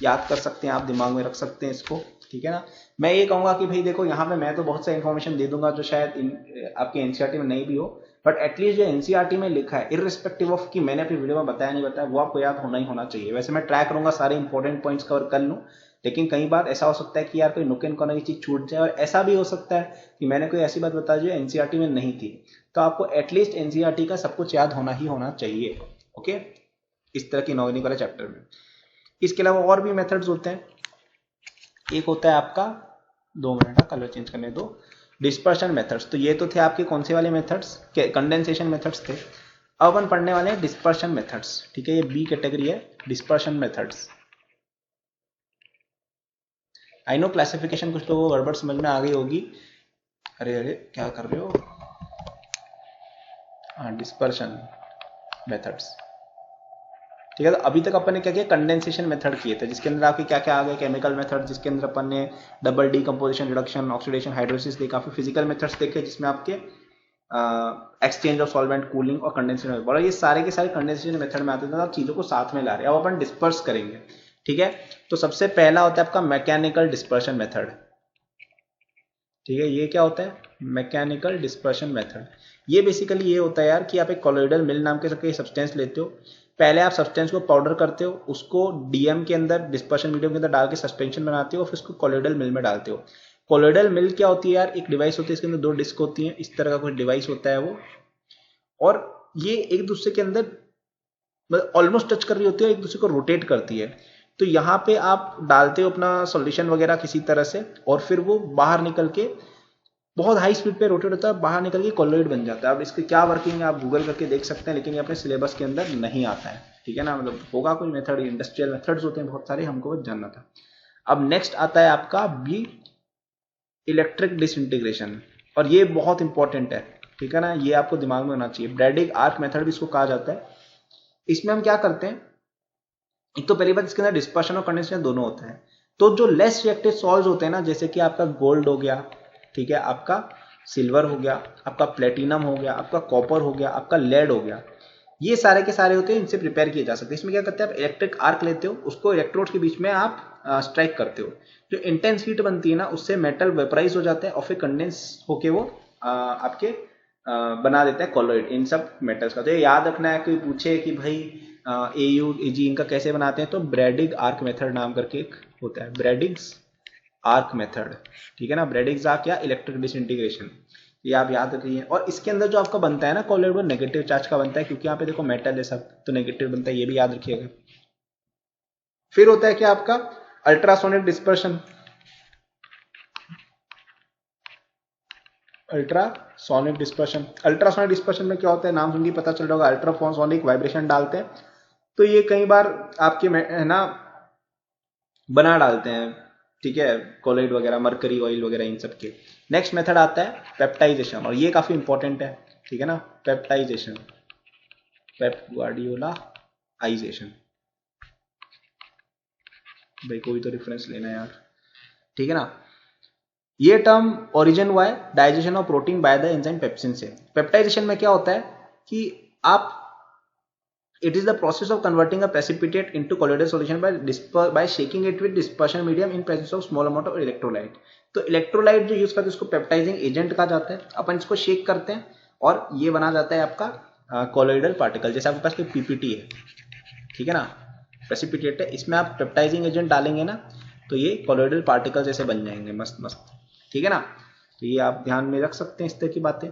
याद कर सकते हैं आप, दिमाग में रख सकते हैं इसको, ठीक है ना। मैं ये कहूंगा कि भाई देखो यहाँ पे मैं तो बहुत सा इन्फॉर्मेशन दे दूंगा जो शायद आपके एनसीईआरटी में नहीं भी हो, बट एटलीस्ट जो एनसीईआरटी में लिखा है, इररिस्पेक्टिव ऑफ कि मैंने अपनी वीडियो में बताया नहीं बताया, वो आपको याद होना ही होना चाहिए। वैसे मैं ट्राई करूंगा सारे इंपॉर्टेंट पॉइंट्स कवर कर लूँ, लेकिन कई बार ऐसा हो सकता है कि यार कोई नुक एंड कॉर्नर की चीज छूट जाए, और ऐसा भी हो सकता है कि मैंने कोई ऐसी बात बता दी जो एनसीईआरटी में नहीं थी। तो आपको एटलीस्ट एनसीईआरटी का सब कुछ याद होना ही होना चाहिए, ओके, इस तरह की इनऑर्गेनिक वाले चैप्टर में। इसके अलावा और भी मेथड्स होते हैं। एक होता है आपका, 2 मिनट का कलर चेंज करने दो, डिस्पर्शन मेथड्स। तो ये तो थे आपके कौन से वाले मेथड्स, कंडेंसेशन मेथड्स थे। अब अपन पढ़ने वाले हैं डिस्पर्शन मेथड्स, ठीक है। ये बी कैटेगरी है, dispersion methods. I know classification कुछ लोगों को गड़बड़ समझ में आ गई होगी, अरे अरे क्या कर रहे हो, हाँ, डिस्पर्शन मेथड्स, ठीक है। तो अभी तक अपन ने क्या किया, कंडेंसेशन मेथड किए थे, जिसके अंदर आपके क्या क्या आ गए, केमिकल मेथड, जिसके अंदर अपन ने double decomposition, reduction, oxidation, hydrolysis देखा। फिर फिजिकल मेथड्स देखे, जिसमें आपके एक्सचेंज ऑफ सॉल्वेंट, कूलिंग और कंडेंसेशन मेथड, ये सारे के सारे कंडेंसेशन मेथड में आते थे। आप चीजों को साथ में ला रहे हैं, अब अपन डिस्पर्स करेंगे, ठीक है। तो सबसे पहला होता है आपका मैकेनिकल डिस्पर्शन मेथड, ठीक है। ये क्या होता है, मैकेनिकल डिस्पर्शन मेथड। ये बेसिकली ये होता है यार कि आप एक कोलोइडल मिल नाम के सब्सटेंस लेते हो, पहले आप सब्सटेंस को पाउडर करते हो, उसको डीएम के अंदर, डिस्पर्शन मीडियम के अंदर डाल के सस्पेंशन बनाते हो, फिर उसको कोलोइडल मिल में डालते हो। कोलोइडल मिल क्या होती है यार, एक डिवाइस होती है, इसके अंदर 2 डिस्क होती हैं, इस तरह का कुछ डिवाइस होता है वो, और ये एक दूसरे के अंदर मतलब ऑलमोस्ट टच कर रही होती है, एक दूसरे को रोटेट करती है। तो यहाँ पे आप डालते हो अपना सॉल्यूशन वगैरह किसी तरह से, और फिर वो बाहर निकल के बहुत हाई स्पीड पे रोटेट होता है, बाहर निकल के कॉलोइड बन जाता है। अब इसकी क्या वर्किंग है आप गूगल करके देख सकते हैं, लेकिन ये अपने सिलेबस के अंदर नहीं आता है, ठीक है ना। मतलब होगा कोई मेथड, इंडस्ट्रियल मेथड्स होते हैं बहुत सारे, हमको बस जानना था। अब नेक्स्ट आता है आपका बी, इलेक्ट्रिक डिसइंटीग्रेशन, और ये बहुत इंपॉर्टेंट है, ठीक है ना, ये आपको दिमाग में होना चाहिए। ब्रैडिग आर्क मेथड भी इसको कहा जाता है। इसमें हम क्या करते हैं, एक तो पहली बात इसके अंदर डिस्पर्शन और कंडेंसेशन दोनों होता है। तो जो लेस रिएक्टिव सॉल्ट्स होते हैं ना, जैसे कि आपका गोल्ड हो गया, ठीक है, आपका सिल्वर हो गया, आपका प्लेटिनम हो गया, आपका कॉपर हो गया, आपका लेड हो गया, ये सारे के सारे होते हैं, इनसे प्रिपेयर किए जा सकते हैं। इसमें क्या करते हैं, आप इलेक्ट्रिक आर्क लेते हो, उसको इलेक्ट्रोड्स के बीच में आप स्ट्राइक करते हो, जो इंटेंस हीट बनती है ना, उससे मेटल वेपराइज हो जाता है और फिर कंडेंस होके वो आपके बना देता है कॉलोइड इन सब मेटल्स का। तो ये याद रखना है, कोई पूछे कि भाई AU AG इनका कैसे बनाते हैं, तो ब्रैडिग आर्क मेथड नाम करके एक होता है, ब्रैडिग्स आर्क मेथड, ठीक है ना, ब्रैडिग्स आर्क या इलेक्ट्रिक डिसइंटीग्रेशन, ये आप याद रखिए। और इसके अंदर जो आपका बनता है ना कॉलोइड, वो नेगेटिव चार्ज का बनता है, क्योंकि यहाँ पे देखो मेटल है सब, तो नेगेटिव बनता है, ये भी याद रखिएगा। फिर होता है क्या आपका ultrasonic dispersion. Ultrasonic dispersion, ultrasonic dispersion में क्या होता है, नाम सुन के पता चल रहा होगा, अल्ट्रासोनिक वाइब्रेशन डालते हैं, तो ये कई बार आपके है ना बना डालते हैं, ठीक है, कॉलोइड वगैरह, मरकरी ऑयल वगैरह इन सब के। नेक्स्ट मेथड आता है पेप्टाइजेशन, और ये काफी इंपॉर्टेंट है, ठीक है ना, पेप्टाइजेशन, पेप गार्डियोला आइजेशन, भाई कोई तो रेफरेंस लेना यार, ठीक है ना। ये टर्म ओरिजिन हुआ है digestion of protein by the enzyme pepsin से। पेप्टाइजेशन में क्या होता है कि आप, it is the process of converting a precipitate into colloidal solution bye shaking it with dispersion medium in presence of small amount of electrolyte. तो electrolyte जो use करते हैं उसको पेप्टाइजिंग एजेंट कहा जाता है। अपन इसको शेक करते हैं और ये बना जाता है आपका कोलोइडल पार्टिकल। जैसे आपके पास कोई पीपीटी है, ठीक है ना, प्रेसिपिटेट है, इसमें आप पेप्टाइजिंग एजेंट डालेंगे ना, तो ये कोलोइडल पार्टिकल जैसे बन जाएंगे, मस्त मस्त, ठीक है ना। तो ये आप ध्यान में रख सकते हैं इस तरह की बातें।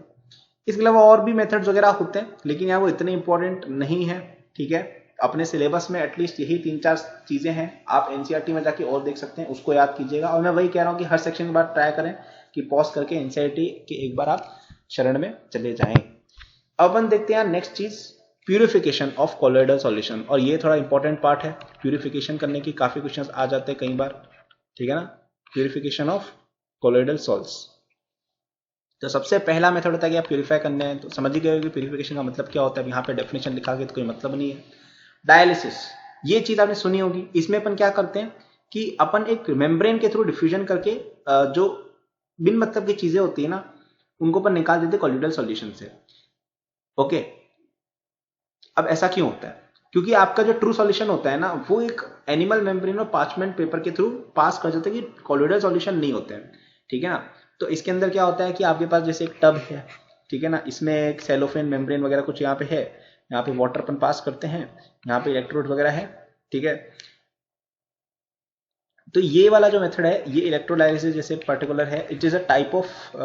इसके अलावा और भी मेथड्स वगैरह होते हैं, लेकिन यहाँ वो इतने इंपॉर्टेंट नहीं है, ठीक है। अपने सिलेबस में एटलीस्ट यही 3-4 चीजें हैं, आप एनसीईआरटी में जाके और देख सकते हैं, उसको याद कीजिएगा। और मैं वही कह रहा हूँ कि हर सेक्शन के बाद ट्राई करें कि पॉज करके एनसीईआरटी के एक बार आप शरण में चले जाएं। अब अपन देखते हैं नेक्स्ट चीज, प्यूरिफिकेशन ऑफ कोलोइडल सॉल्यूशन, और ये थोड़ा इंपॉर्टेंट पार्ट है। प्यूरिफिकेशन करने की काफी क्वेश्चंस आ जाते हैं कई बार, ठीक है ना, प्यूरिफिकेशन ऑफ कोलोइडल सॉल्ट्स। तो सबसे पहला मेथड होता है कि आप प्यूरिफाई करने हैं, तो समझ ही गए कि प्यूरिफिकेशन का मतलब क्या होता है। यहाँ पे डेफिनेशन लिखा गया तो कोई मतलब नहीं है। डायलिसिस, ये चीज आपने सुनी होगी। इसमें अपन क्या करते हैं कि अपन एक मेम्ब्रेन के थ्रू डिफ्यूजन करके जो बिन मतलब की चीजें होती है ना, उनको अपन निकाल देते कोलोइडल सॉल्यूशन से। ओके, अब ऐसा क्यों होता है? क्योंकि आपका जो ट्रू सॉल्यूशन होता है ना, वो एक एनिमल मेम्ब्रेन और पार्चमेंट पेपर के थ्रू पास कर जाते हैं कि कोलोइडल सॉल्यूशन नहीं होते हैं, ठीक है ना। तो इसके अंदर क्या होता है कि आपके पास जैसे एक टब है, ठीक है ना, इसमें एक सेलोफेन मेम्ब्रेन वगैरह कुछ यहाँ पे है, यहाँ पे वाटर अपन पास करते हैं, यहाँ पे इलेक्ट्रोड वगैरह है, ठीक है। तो ये वाला जो मेथड है, ये इलेक्ट्रोडायलिसिस जैसे पर्टिकुलर है, it is a type of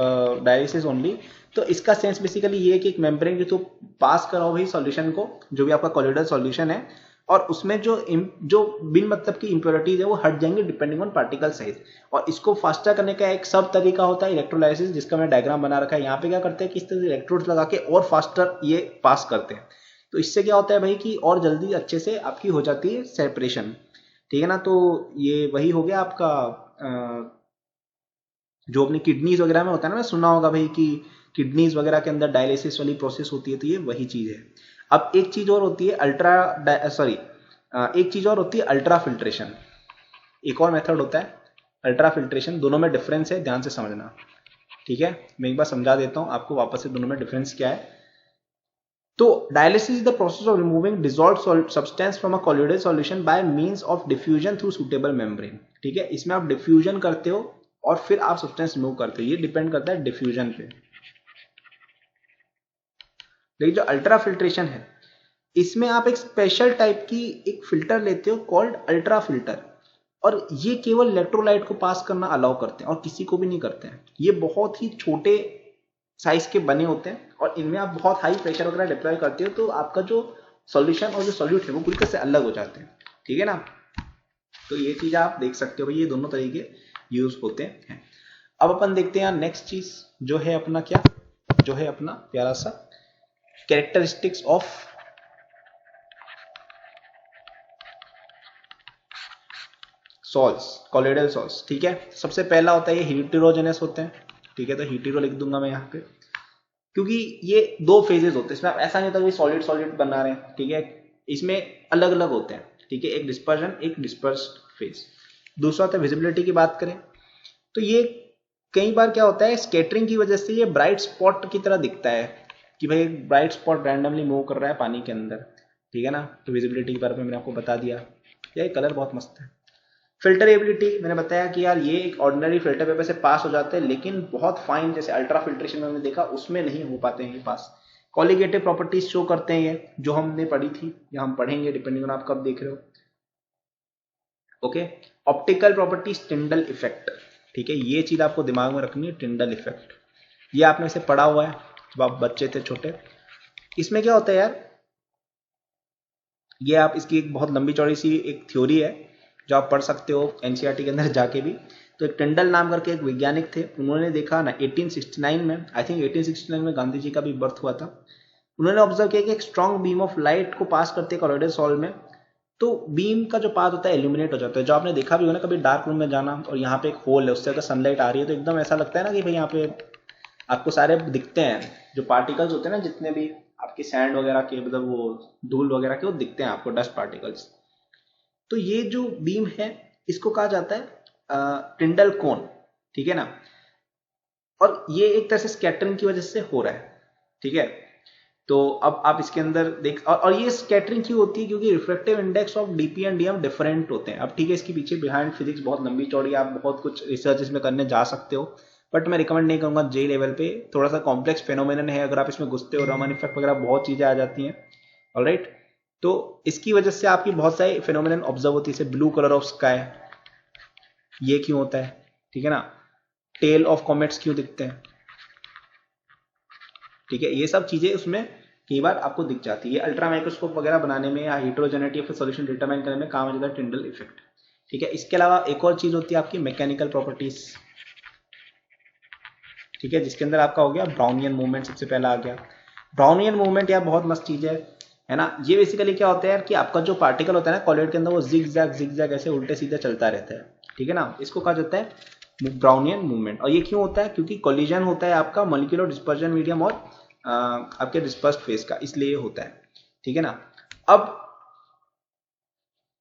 dialysis only. तो इसका सेंस बेसिकली ये है कि एक मेम्ब्रेन के थ्रू पास कराओ भाई सॉल्यूशन को, जो भी आपका कोलोइडल सॉल्यूशन है, और उसमें जो बिन मतलब की इंप्योरिटीज है वो हट जाएंगे डिपेंडिंग ऑन पार्टिकल साइज। और इसको फास्टर करने का एक सब तरीका होता है इलेक्ट्रोलाइसिस, जिसका मैंने डायग्राम बना रखा है। यहाँ पे क्या करते हैं कि इस तरह से इलेक्ट्रोड्स लगा के और फास्टर ये पास करते हैं। तो इससे क्या होता है भाई कि और जल्दी अच्छे से आपकी हो जाती है सेपरेशन, ठीक है ना। तो ये वही हो गया आपका जो अपनी किडनीज वगैरह में होता है ना, सुना होगा भाई कि किडनीज वगैरह के अंदर डायलिसिस वाली प्रोसेस होती है, तो ये वही चीज है। अब एक चीज और होती है एक चीज और होती है अल्ट्रा फिल्ट्रेशन। एक और मेथड होता है अल्ट्रा फिल्ट्रेशन। दोनों में डिफरेंस है, ध्यान से समझना, ठीक है। मैं एक बार समझा देता हूं आपको वापस से दोनों में डिफरेंस क्या है। तो dialysis is the process of removing dissolved substance from a colloidal solution by means of diffusion through suitable membrane, ठीक है। इसमें आप डिफ्यूजन करते हो और फिर आप सब्सटेंस रिमूव करते हो, ये डिपेंड करता है डिफ्यूजन पे। लेकिन जो अल्ट्रा फिल्ट्रेशन है, इसमें आप एक स्पेशल टाइप की एक फिल्टर लेते हो कॉल्ड अल्ट्रा फिल्टर, और ये केवल इलेक्ट्रोलाइट को पास करना अलाउ करते हैं और किसी को भी नहीं करते हैं। ये बहुत ही छोटे साइज के बने होते हैं और इनमें आप बहुत हाई प्रेशर वगैरह डिप्लॉय करते हो, तो आपका जो सॉल्यूशन और जो सॉल्यूट है वो पूरी तरह से अलग हो जाते हैं, ठीक है ना। तो ये चीज आप देख सकते हो भाई, ये दोनों तरीके यूज होते हैं। अब अपन देखते हैं नेक्स्ट चीज जो है अपना क्या, जो है अपना प्यारा सा characteristics of souls, colloidal souls. ठीक है, सबसे पहला होता है ये हीटेरोजेनस होते हैं। ठीक है, तो हीटेरो लिख दूंगा मैं यहाँ पे, क्योंकि ये दो फेजेस होते हैं इसमें। आप ऐसा नहीं होता कि सॉलिड सॉलिड बना रहे हैं। ठीक है, इसमें अलग अलग होते हैं। ठीक है, एक डिस्पर्जन, एक डिस्पर्स्ड फेज। दूसरा होता है विजिबिलिटी की बात करें तो ये कई बार क्या होता है, स्कैटरिंग की वजह से ये ब्राइट स्पॉट की तरह दिखता है कि भाई एक ब्राइट स्पॉट रैंडमली मूव कर रहा है पानी के अंदर। ठीक है ना, तो विजिबिलिटी के बारे में मैंने आपको बता दिया। ये कलर बहुत मस्त है। फिल्टरेबिलिटी मैंने बताया कि यार ये एक ऑर्डिनरी फिल्टर पेपर से पास हो जाते हैं, लेकिन बहुत फाइन जैसे अल्ट्रा फिल्ट्रेशन में हमने देखा उसमें नहीं हो पाते हैं ये पास। कॉलिगेटिव प्रॉपर्टीज शो करते हैं ये, जो हमने पढ़ी थी या हम पढ़ेंगे डिपेंडिंग ऑन आप कब देख रहे हो। Okay, optical properties, Tyndall effect. ठीक है, ये चीज आपको दिमाग में रखनी है, टिंडल इफेक्ट। ये आपने इसे पढ़ा हुआ है जब आप बच्चे थे छोटे। इसमें क्या होता है यार, ये आप इसकी एक बहुत लंबी चौड़ी सी एक थ्योरी है जो आप पढ़ सकते हो एनसीईआरटी के अंदर जाके भी। तो एक टिंडल नाम करके एक वैज्ञानिक थे, उन्होंने देखा ना 1869 में, आई थिंक 1869 में गांधी जी का भी बर्थ हुआ था। उन्होंने ऑब्जर्व किया कि एक स्ट्रॉन्ग बीम ऑफ लाइट को पास करते हैं कॉलोइडल सॉल्व में, तो बीम का जो पाथ होता है इल्यूमिनेट हो जाता है। जो आपने देखा भी हो ना कभी डार्क रूम में जाना और यहाँ पे एक होल है, उससे अगर सनलाइट आ रही है तो एकदम ऐसा लगता है ना कि भाई यहाँ पे आपको सारे दिखते हैं जो पार्टिकल्स होते हैं ना, जितने भी आपके सैंड वगैरह के, मतलब वो धूल वगैरह के, वो दिखते हैं आपको, डस्ट पार्टिकल्स। तो ये जो बीम है इसको कहा जाता है टिंडल कोन। ठीक है ना, और ये एक तरह से स्कैटरिंग की वजह से हो रहा है। ठीक है, तो अब आप इसके अंदर देख, और ये स्कैटरिंग क्यों होती है, क्योंकि reflective index of DP and DM different होते हैं। अब ठीक है, इसके पीछे बिहाइंड फिजिक्स बहुत लंबी चौड़ी, आप बहुत कुछ रिसर्च इसमें करने जा सकते हो, बट मैं रिकमेंड नहीं करूंगा जे लेवल पे। थोड़ा सा कॉम्प्लेक्स फेनोमेनन है, अगर आप इसमें घुसते हो रमन इफेक्ट वगैरह बहुत चीजें आ जाती हैं। ऑलराइट, तो इसकी वजह से आपकी बहुत सारी फेनोमेनन ऑब्जर्व होती है, जैसे ब्लू कलर ऑफ स्काई, ये क्यों होता है। ठीक है ना, टेल ऑफ कॉमेट्स क्यों दिखते हैं। ठीक है, ये सब चीजें उसमें कई बार आपको दिख जाती है। अल्ट्रा माइक्रोस्कोप वगैरह बनाने में या हेटेरोजेनिटी ऑफ सोल्यूशन डिटरमाइन करने में काम आ जाता है टिंडल इफेक्ट। ठीक है, इसके अलावा एक और चीज होती है आपकी मैकेनिकल प्रॉपर्टीज। ठीक है, जिसके अंदर आपका हो गया ब्राउनियन मूवमेंट, सबसे पहला आ गया ब्राउनियन मूवमेंट। यार बहुत मस्त चीज है ना। ये बेसिकली क्या होता है यार कि आपका जो पार्टिकल होता है ना कॉलोइड के अंदर, वो जिग जैग ऐसे उल्टे सीधे चलता रहता है। ठीक है ना, इसको कहा जाता है ब्राउनियन मूवमेंट। और ये क्यों होता है, क्योंकि कोलिजन होता है आपका मॉलिक्यूलर डिस्पर्जन मीडियम और आपके डिस्पर्स्ड फेज का, इसलिए होता है। ठीक है ना, अब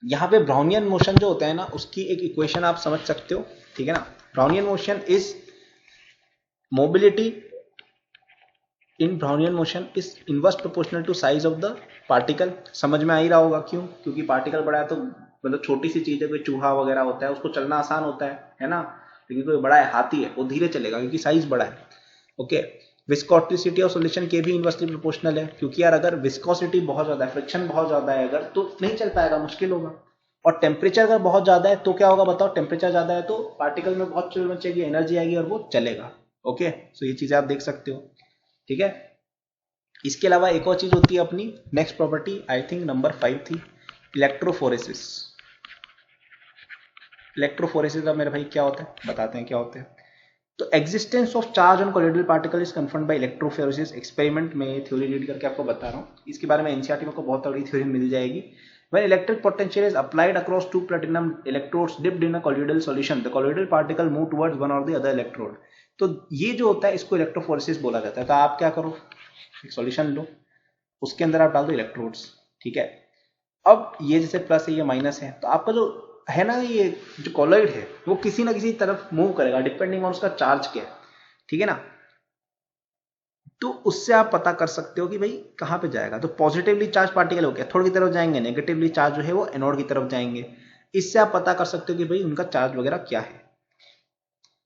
यहाँ पे ब्राउनियन मोशन जो होता है ना, उसकी एक इक्वेशन आप समझ सकते हो। ठीक है ना, Brownian motion is mobility in Brownian motion is inverse proportional to size of the particle. समझ में आ ही रहा होगा क्यों, क्योंकि पार्टिकल बड़ा है तो मतलब छोटी सी चीज है, कोई चूहा वगैरह होता है उसको चलना आसान होता है ना। लेकिन कोई बड़ा है, हाथी है, वो धीरे चलेगा क्योंकि साइज बड़ा है। ओके, विस्कोसिटी ऑफ सॉल्यूशन के भी इनवर्सली प्रोपोर्शनल है, क्योंकि यार अगर विस्कोसिटी बहुत ज्यादा है, फ्रिक्शन बहुत ज्यादा है अगर, तो नहीं चल पाएगा, मुश्किल होगा। और टेम्परेचर अगर बहुत ज्यादा है तो क्या होगा बताओ, टेम्परेचर ज्यादा है तो पार्टिकल में बहुत चल मचेगी, एनर्जी आएगी और वो चलेगा। ओके, सो ये चीजें आप देख सकते हो। ठीक है, इसके अलावा एक और चीज होती है अपनी next property, I think number 5 थी, इलेक्ट्रोफोरेसिस। इलेक्ट्रोफोरेसिस का मेरे भाई क्या होता है, बताते हैं क्या होता है। तो existence of charge on colloidal particle is confirmed by electrophoresis experiment. में थ्योरी रीड करके आपको बता रहा हूँ, इसके बारे में एनसीईआरटी में आपको बहुत बड़ी थ्योरी मिल जाएगी। When electric potential is applied across two platinum electrodes dipped in a colloidal solution, the colloidal particle move towards one or the other electrode. तो ये जो होता है इसको इलेक्ट्रोफोरेसिस बोला जाता है। तो आप क्या करो, एक सॉल्यूशन लो, उसके अंदर आप डाल दो इलेक्ट्रोड्स। ठीक है, अब ये जैसे प्लस है ये माइनस है, तो आपका जो है ना ये जो कॉलोइड है वो किसी ना किसी तरफ मूव करेगा डिपेंडिंग ऑन उसका चार्ज क्या है। ठीक है ना, तो उससे आप पता कर सकते हो कि भाई कहां पे जाएगा। तो पॉजिटिवली चार्ज पार्टिकल हो गया, थोड़ी की तरफ जाएंगे, नेगेटिवली चार्ज जो है वो एनोड की तरफ जाएंगे। इससे आप पता कर सकते हो कि भाई उनका चार्ज वगैरह क्या है।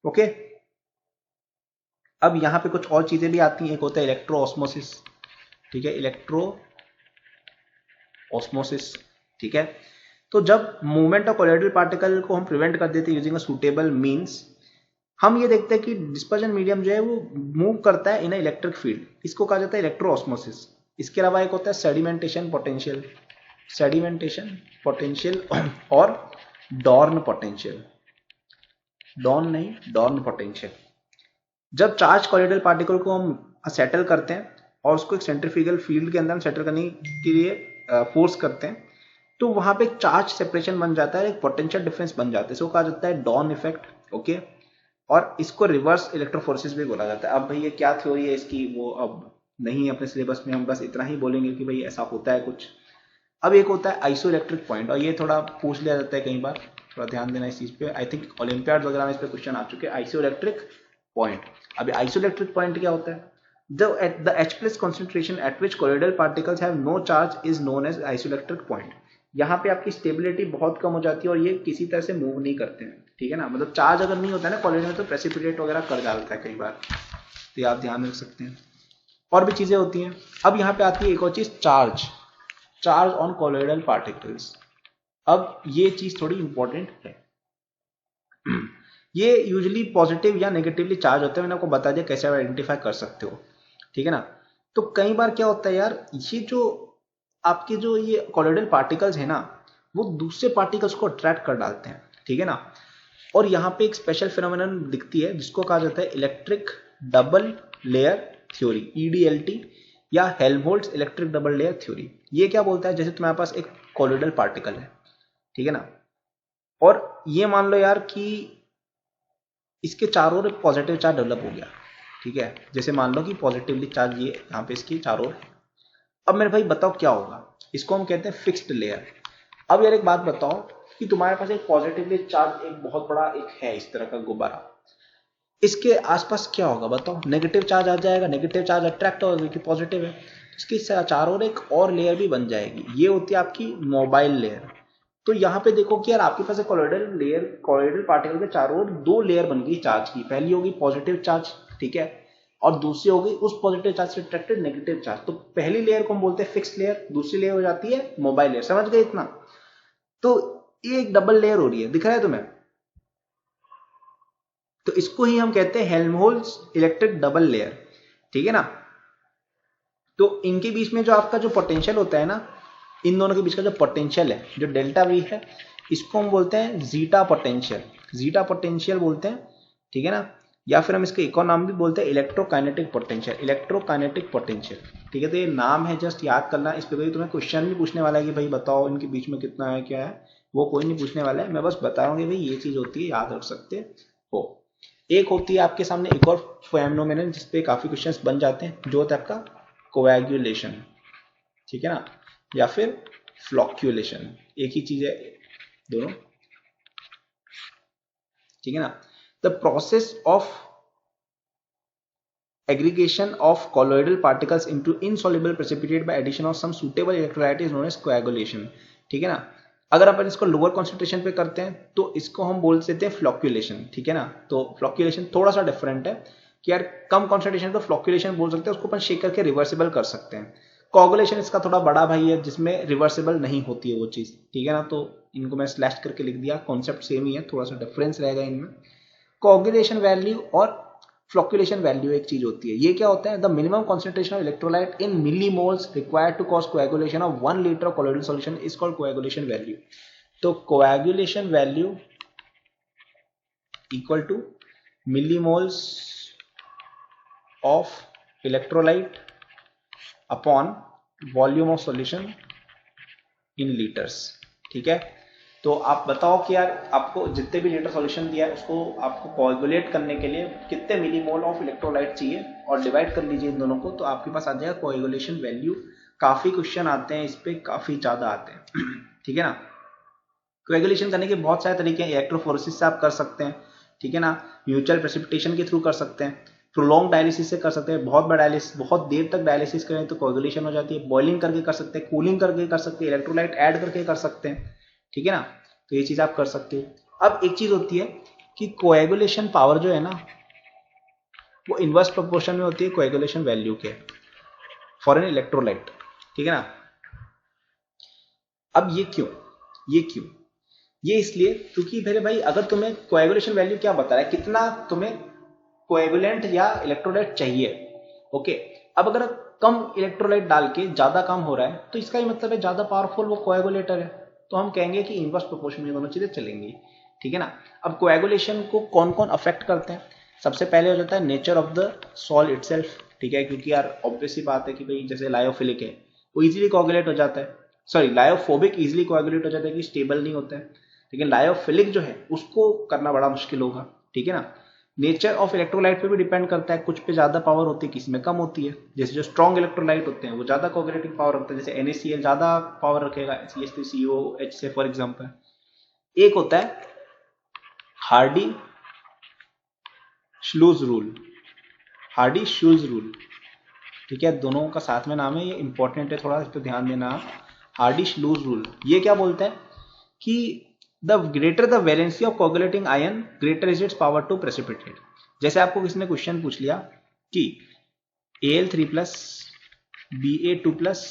ओके, अब यहां पे कुछ और चीजें भी आती हैं, एक होता है इलेक्ट्रो ऑस्मोसिस। ठीक है, इलेक्ट्रो ऑस्मोसिस। ठीक है, तो जब मूवमेंट ऑफ कॉलोइडल पार्टिकल को हम प्रिवेंट कर देते हैं यूजिंग अ सुटेबल मींस, हम ये देखते हैं कि डिस्पर्जन मीडियम जो है वो मूव करता है इन इलेक्ट्रिक फील्ड, इसको कहा जाता है इलेक्ट्रो ऑस्मोसिस। इसके अलावा एक होता है सेडिमेंटेशन पोटेंशियल, सेडिमेंटेशन पोटेंशियल और डॉर्न पोटेंशियल। डॉन नहीं, डॉर्न पोटेंशियल। जब चार्ज कॉलिडल पार्टिकल को हम सेटल करते हैं और उसको एक सेंट्रीफ्यूगल फील्ड के अंदर हम सेटल करने के लिए फोर्स करते हैं, तो वहां पे एक चार्ज सेपरेशन बन जाता है, एक पोटेंशियल डिफरेंस बन जाता है, इसको कहा जाता है डॉन इफेक्ट। ओके, और इसको रिवर्स इलेक्ट्रोफोर्सिस भी बोला जाता है। अब भाई ये क्या थ्योरी है इसकी, वो अब नहीं है अपने सिलेबस में, हम बस इतना ही बोलेंगे कि भाई ऐसा होता है कुछ। अब एक होता है आइसोइलेक्ट्रिक पॉइंट, और ये थोड़ा पूछ लिया जाता है कई बार, थोड़ा ध्यान देना इस चीज पे। आई थिंक ओलंपियाड वगैरह में इस पे क्वेश्चन आ चुके हैं, आइसोइलेक्ट्रिक पॉइंट। अब आइसोइलेक्ट्रिक पॉइंट क्या होता है? The H plus concentration at which colloidal particles have no charge is known as isoelectric point। यहाँ पे आपकी स्टेबिलिटी बहुत कम हो जाती है और ये किसी तरह से मूव नहीं करते हैं, ठीक है ना। मतलब चार्ज अगर नहीं होता है ना कॉलिड में, तो प्रेसिपिटेट वगैरह कर जाता है कई बार, तो ये आप ध्यान रख सकते हैं। और भी चीजें होती हैं। अब यहाँ पे आती है एक और चीज, चार्ज ऑन कॉलोइडल पार्टिकल्स। अब ये चीज थोड़ी इंपॉर्टेंट है। ये यूजुअली पॉजिटिव या नेगेटिवली चार्ज होते हैं, मैंने आपको बता दिया कैसे आप आइडेंटिफाई कर सकते हो, ठीक है ना। तो कई बार क्या होता है यार, ये जो आपके जो ये कॉलोइडल पार्टिकल्स है ना, वो दूसरे पार्टिकल्स को अट्रैक्ट कर डालते हैं, ठीक है ना। और यहाँ पे एक स्पेशल फिनोमेनन दिखती है जिसको कहा जाता है electric double layer theory, EDLT, या Helmholtz electric double layer theory. ये क्या बोलता है, जैसे तुम्हारे पास एक कॉलोइडल पार्टिकल है, ठीक है ना, और ये मान लो यार कि इसके चारों ओर पॉजिटिव चार्ज डेवलप हो गया, ठीक है। जैसे मान लो कि पॉजिटिवली चार्ज ये यहाँ पे इसकी चारों ओर। अब मेरे भाई बताओ क्या होगा, इसको हम कहते हैं फिक्स्ड लेयर। अब यार एक बात बताओ कि तुम्हारे पास एक पॉजिटिवली चार्ज एक बहुत बड़ा एक है इस तरह का गुब्बारा, इसके आसपास क्या होगा बताओ, नेगेटिव चार्ज आ जाएगा, नेगेटिव चार्ज अट्रैक्ट होगा क्योंकि पॉजिटिव है, इसकी चारों ओर एक और लेयर भी बन जाएगी, ये होती है आपकी मोबाइल लेयर। तो यहाँ पे देखो कि यार आपके पास एक कॉलोइडल लेयर, कॉलोइडल पार्टिकल के चारों ओर दो लेयर बन गई चार्ज की। पहली होगी पॉजिटिव चार्ज, ठीक है, और दूसरी होगी उस पॉजिटिव चार्ज से अट्रैक्टेड नेगेटिव चार्ज। तो पहली लेयर को हम बोलते हैं फिक्स्ड लेयर, दूसरी लेयर हो जाती है मोबाइल लेयर। समझ गए इतना? तो ये एक डबल लेयर हो रही है, दिख रहा है तुम्हें? तो इसको ही हम कहते हैं हेल्महोल्ट्ज इलेक्ट्रिक डबल लेयर, ठीक है ना। तो इनके बीच में जो आपका जो पोटेंशियल होता है ना, इन दोनों के बीच का जो पोटेंशियल है, जो डेल्टा वी है, इसको हम बोलते हैं जीटा पोटेंशियल, जीटा पोटेंशियल बोलते हैं, ठीक है ना। या फिर हम इसके एक और नाम भी बोलते हैं इलेक्ट्रोकाइनेटिक पोटेंशियल, इलेक्ट्रोकाइनेटिक पोटेंशियल, ठीक है। तो ये नाम है, जस्ट याद करना। इस पे कोई तुम्हें क्वेश्चन भी पूछने वाला है कि भाई बताओ इनके बीच में कितना है, क्या है, वो कोई नहीं पूछने वाला है। मैं बस बता रहा हूँ कि भाई ये चीज होती है, याद रख सकते हो। एक होती है आपके सामने एक और फेनोमेनन जिसपे काफी क्वेश्चंस बन जाते हैं, जो होता है आपका कोएगुलेशन, ठीक है ना, या फिर फ्लॉक्यूलेशन, एक ही चीज है दोनों, ठीक है ना। The process of aggregation of colloidal particles into insoluble precipitate by addition of some suitable electrolyte is known as coagulation, ठीक है ना। अगर अपन इसको लोअर कॉन्सेंट्रेशन पे करते हैं तो इसको हम बोल सकते हैं फ्लॉक्यूलेशन, ठीक है ना। तो फ्लॉक्यूलेशन थोड़ा सा डिफरेंट है कि यार कम कॉन्सेंट्रेशन तो फ्लॉक्यूलेशन बोल सकते हैं, उसको अपन शेक करके रिवर्सिबल कर सकते हैं। कोगुलेशन इसका थोड़ा बड़ा भाई है जिसमें रिवर्सिबल नहीं होती है वो चीज, ठीक है ना। तो इनको मैं स्लैश करके लिख दिया, कॉन्सेप्ट सेम ही है, थोड़ा सा डिफरेंस रहेगा इनमें। कोगुलेशन वैल्यू और फ्लॉक्यूलेशन वैल्यू एक चीज होती है। ये क्या होता है, the minimum concentration of electrolyte in millimoles required to cause coagulation of 1 litre of colloidal solution is called coagulation value. तो coagulation value equal to millimoles of electrolyte upon volume of solution in litres, ठीक है। तो आप बताओ कि यार आपको जितने भी लीटर सॉल्यूशन दिया है उसको आपको कोएगुलेट करने के लिए कितने मिलीमोल ऑफ इलेक्ट्रोलाइट चाहिए, और डिवाइड कर लीजिए इन दोनों को, तो आपके पास आ जाएगा कोएगुलेशन वैल्यू। काफी क्वेश्चन आते हैं इस पे, काफी ज्यादा आते हैं, ठीक है ना। कोएगुलेशन करने के बहुत सारे तरीके हैं, इलेक्ट्रोफोरेसिस से आप कर सकते हैं, ठीक है ना, म्यूचुअल प्रेसिपिटेशन के थ्रू कर सकते हैं, प्रोलॉन्ग डायलिसिस से कर सकते हैं, बहुत बड़ा डायलिसिस, बहुत देर तक डायलिसिस करें तो कोएगुलेशन हो जाती है, बॉइलिंग करके कर सकते हैं, कूलिंग करके कर सकते हैं, इलेक्ट्रोलाइट ऐड करके कर सकते हैं, ठीक है ना। तो ये चीज आप कर सकते हो। अब एक चीज होती है कि कोएगुलेशन पावर जो है ना, वो इनवर्स प्रोपोर्शन में होती है कोएगुलेशन वैल्यू के फॉर एन इलेक्ट्रोलाइट, ठीक है ना। अब ये क्यों, ये इसलिए क्योंकि मेरे भाई अगर तुम्हें कोएगुलेशन वैल्यू क्या बता रहा है, कितना तुम्हें कोएगुलेंट या इलेक्ट्रोलाइट चाहिए, ओके। अब अगर कम इलेक्ट्रोलाइट डाल के ज्यादा काम हो रहा है तो इसका ही मतलब है ज्यादा पावरफुल वो कोएगुलेटर है, तो हम कहेंगे कि इनवर्स प्रोपोर्शन में दोनों चीजें चलेंगी। ठीक है ना। अब कोएगुलेशन को कौन कौन अफेक्ट करते हैं, सबसे पहले हो जाता है nature of the sol itself, ठीक है, क्योंकि यार ऑब्वियस सी बात है कि भाई जैसे लायोफिलिक है वो इजीली कोएगुलेट हो जाता है, सॉरी लायोफोबिक इजीली कोएगुलेट हो जाता है कि स्टेबल नहीं होता है, लेकिन लायोफिलिक जो है उसको करना बड़ा मुश्किल होगा, ठीक है ना। नेचर ऑफ इलेक्ट्रोलाइट पे भी डिपेंड करता है, कुछ पे ज्यादा पावर होती है, किसी में कम होती है। जैसे जो स्ट्रॉन्ग इलेक्ट्रोलाइट होते हैं वो ज्यादा कोएगुलेटिंग पावर रखते हैं, जैसे NaCl ज्यादा पावर रखेगा CH3COH से फॉर एग्जांपल। एक होता है हार्डी श्लूज रूल, हार्डी श्लूज रूल, ठीक है, दोनों का साथ में नाम है, ये इंपॉर्टेंट है, थोड़ा इस पर ध्यान देना। हार्डी श्लूज रूल ये क्या बोलता है कि the greater the valency of coagulating ion greater is its power to precipitate. जैसे आपको किसी ने क्वेश्चन पूछ लिया कि Al3+ Ba2+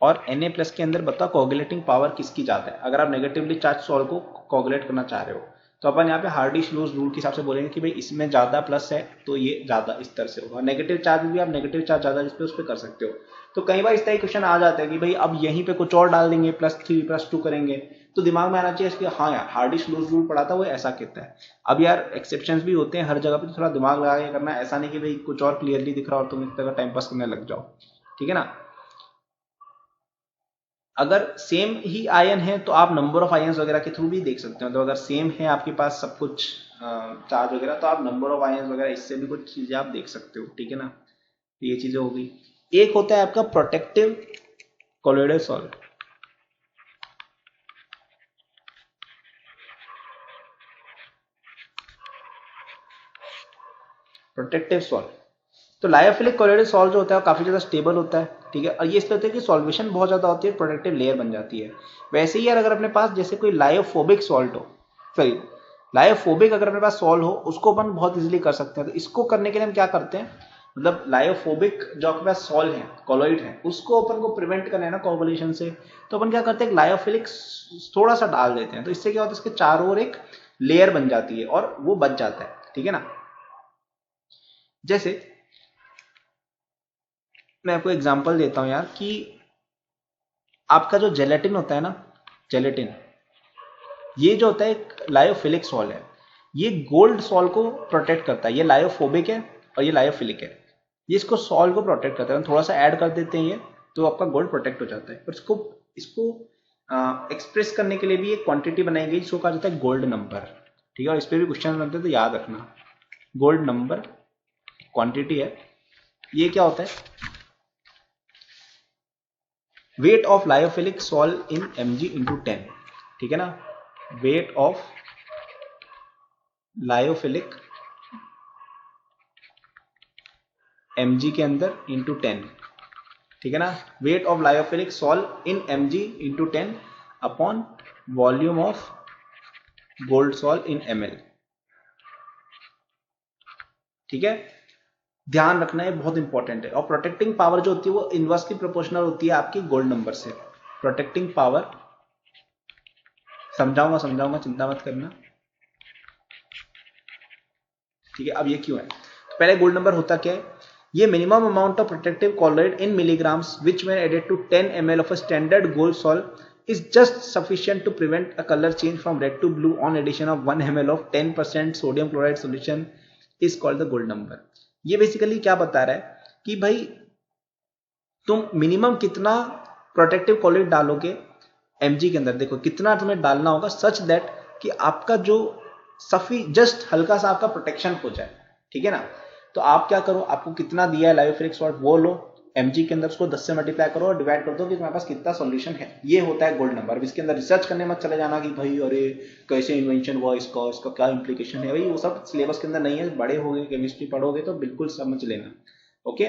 और Na+ के अंदर बताओ कोएगुलेटिंग पावर किसकी ज्यादा है, अगर आप नेगेटिवली चार्ज सॉल्ट को कोएगुलेट करना चाह रहे हो तो अपन यहाँ पे हार्डी श्लूज रूल के हिसाब से बोलेंगे कि भाई इसमें ज्यादा प्लस है तो ये ज्यादा इस तरह से होगा। नेगेटिव चार्ज भी आप नेगेटिव चार्ज ज्यादा जिस पे उस पर कर सकते हो। तो कई बार इस तरह क्वेश्चन आ जाता है कि भाई अब यहीं पे कुछ और डाल देंगे +3 +2 करेंगे, तो दिमाग में आना चाहिए इसके हाँ यार हार्डी श्लूज रूल पढ़ा था वो ऐसा कहता है। अब यार एक्सेप्शंस भी होते हैं हर जगह पे, थोड़ा दिमाग लगा के करना, ऐसा नहीं कि भाई कुछ और क्लियरली दिख रहा और तुम इस तरह टाइम पास करने लग जाओ, ठीक है ना। अगर सेम ही आयन है तो आप नंबर ऑफ आयन्स वगैरह के थ्रू भी देख सकते हो, तो अगर सेम है आपके पास सब कुछ चार्ज वगैरह तो आप नंबर ऑफ आयन्स वगैरह इससे भी कुछ चीजें आप देख सकते हो, ठीक है ना। ये चीजें हो गई। एक होता है आपका protective colloidal salt, protective salt. तो लायोफिलिक कोलोइडल सॉल्ट जो होता है वो काफी ज्यादा स्टेबल होता है, ठीक है, और ये इसलिए होता है कि सॉल्वेशन बहुत ज्यादा होती है, प्रोटेक्टिव लेयर बन जाती है। वैसे ही यार अगर अपने पास जैसे कोई लायोफोबिक सॉल्ट हो, सॉरी लायोफोबिक अगर अपने पास सॉल्ट हो उसको अपन बहुत इजीली कर सकते हैं। तो इसको करने के लिए हम क्या करते हैं, मतलब लायोफोबिक जो आपके पास सॉल्ट है कोलोइड है उसको अपन को प्रिवेंट करना है ना कोएगुलेशन से, तो अपन क्या करते हैं लायोफिलिक थोड़ा सा डाल देते हैं, तो इससे क्या होता है इसके चारों ओर एक लेयर बन जाती है और वो बच जाता है, ठीक है ना। जैसे मैं आपको एग्जांपल देता हूं यार कि आपका जो जेलेटिन होता है ना, जेलेटिन ये जो होता है एक लायोफिलिक सॉल्ट है, ये गोल्ड सॉल्ट को प्रोटेक्ट करता है, ये लायोफोबिक है और ये लायोफिलिक है, ये इसको सॉल्ट को प्रोटेक्ट करता है। थोड़ा सा ऐड कर देते हैं ये तो आपका गोल्ड प्रोटेक्ट हो जाता है। और इसको एक्सप्रेस करने के लिए भी एक क्वांटिटी बनाई गई जिसको कहा जाता है गोल्ड नंबर, ठीक है, और इस पर भी क्वेश्चन बनते हैं तो याद रखना। गोल्ड नंबर क्वांटिटी है, ये क्या होता है weight of lyophilic salt in mg/10, ठीक है ना, वेट ऑफ लायोफिलिक mg के अंदर इंटू 10, ठीक है ना, weight of lyophilic salt in mg/10 upon volume of gold salt in ml, ठीक है, ध्यान रखना है बहुत इंपॉर्टेंट है। और प्रोटेक्टिंग पावर जो होती है वो इनवर्सली प्रोपोर्शनल होती है आपकी गोल्ड नंबर से। प्रोटेक्टिंग पावर समझाऊंगा चिंता मत करना, ठीक है। अब ये क्यों है, तो पहले गोल्ड नंबर होता क्या है, ये minimum amount of protective colloid in milligrams which when added to 10 ml of a standard gold salt is just sufficient to prevent a colour change from red to blue on addition of 1 ml of 10% sodium chloride solution is called the gold number. ये basically क्या बता रहा है कि भाई तुम minimum कितना protective colloid डालोगे mg के अंदर, देखो कितना तुम्हें डालना होगा सच दैट कि आपका जो जस्ट हल्का सा आपका प्रोटेक्शन हो जाए, ठीक है ना। तो आप क्या करो, आपको कितना दिया है लायोफिलिक सॉल्ट वो लो mg के अंदर, उसको 10 से मल्टीप्लाई करो और डिवाइड कर दो कि तुम्हारे पास कितना सॉल्यूशन है, ये होता है गोल्ड नंबर। इसके अंदर रिसर्च करने मत चले जाना कि भाई अरे कैसे इन्वेंशन हुआ इसका क्या इंप्लीकेशन है, भाई वो सब सिलेबस के अंदर नहीं है, बड़े हो गए केमिस्ट्री पढ़ोगे तो बिल्कुल समझ लेना, ओके।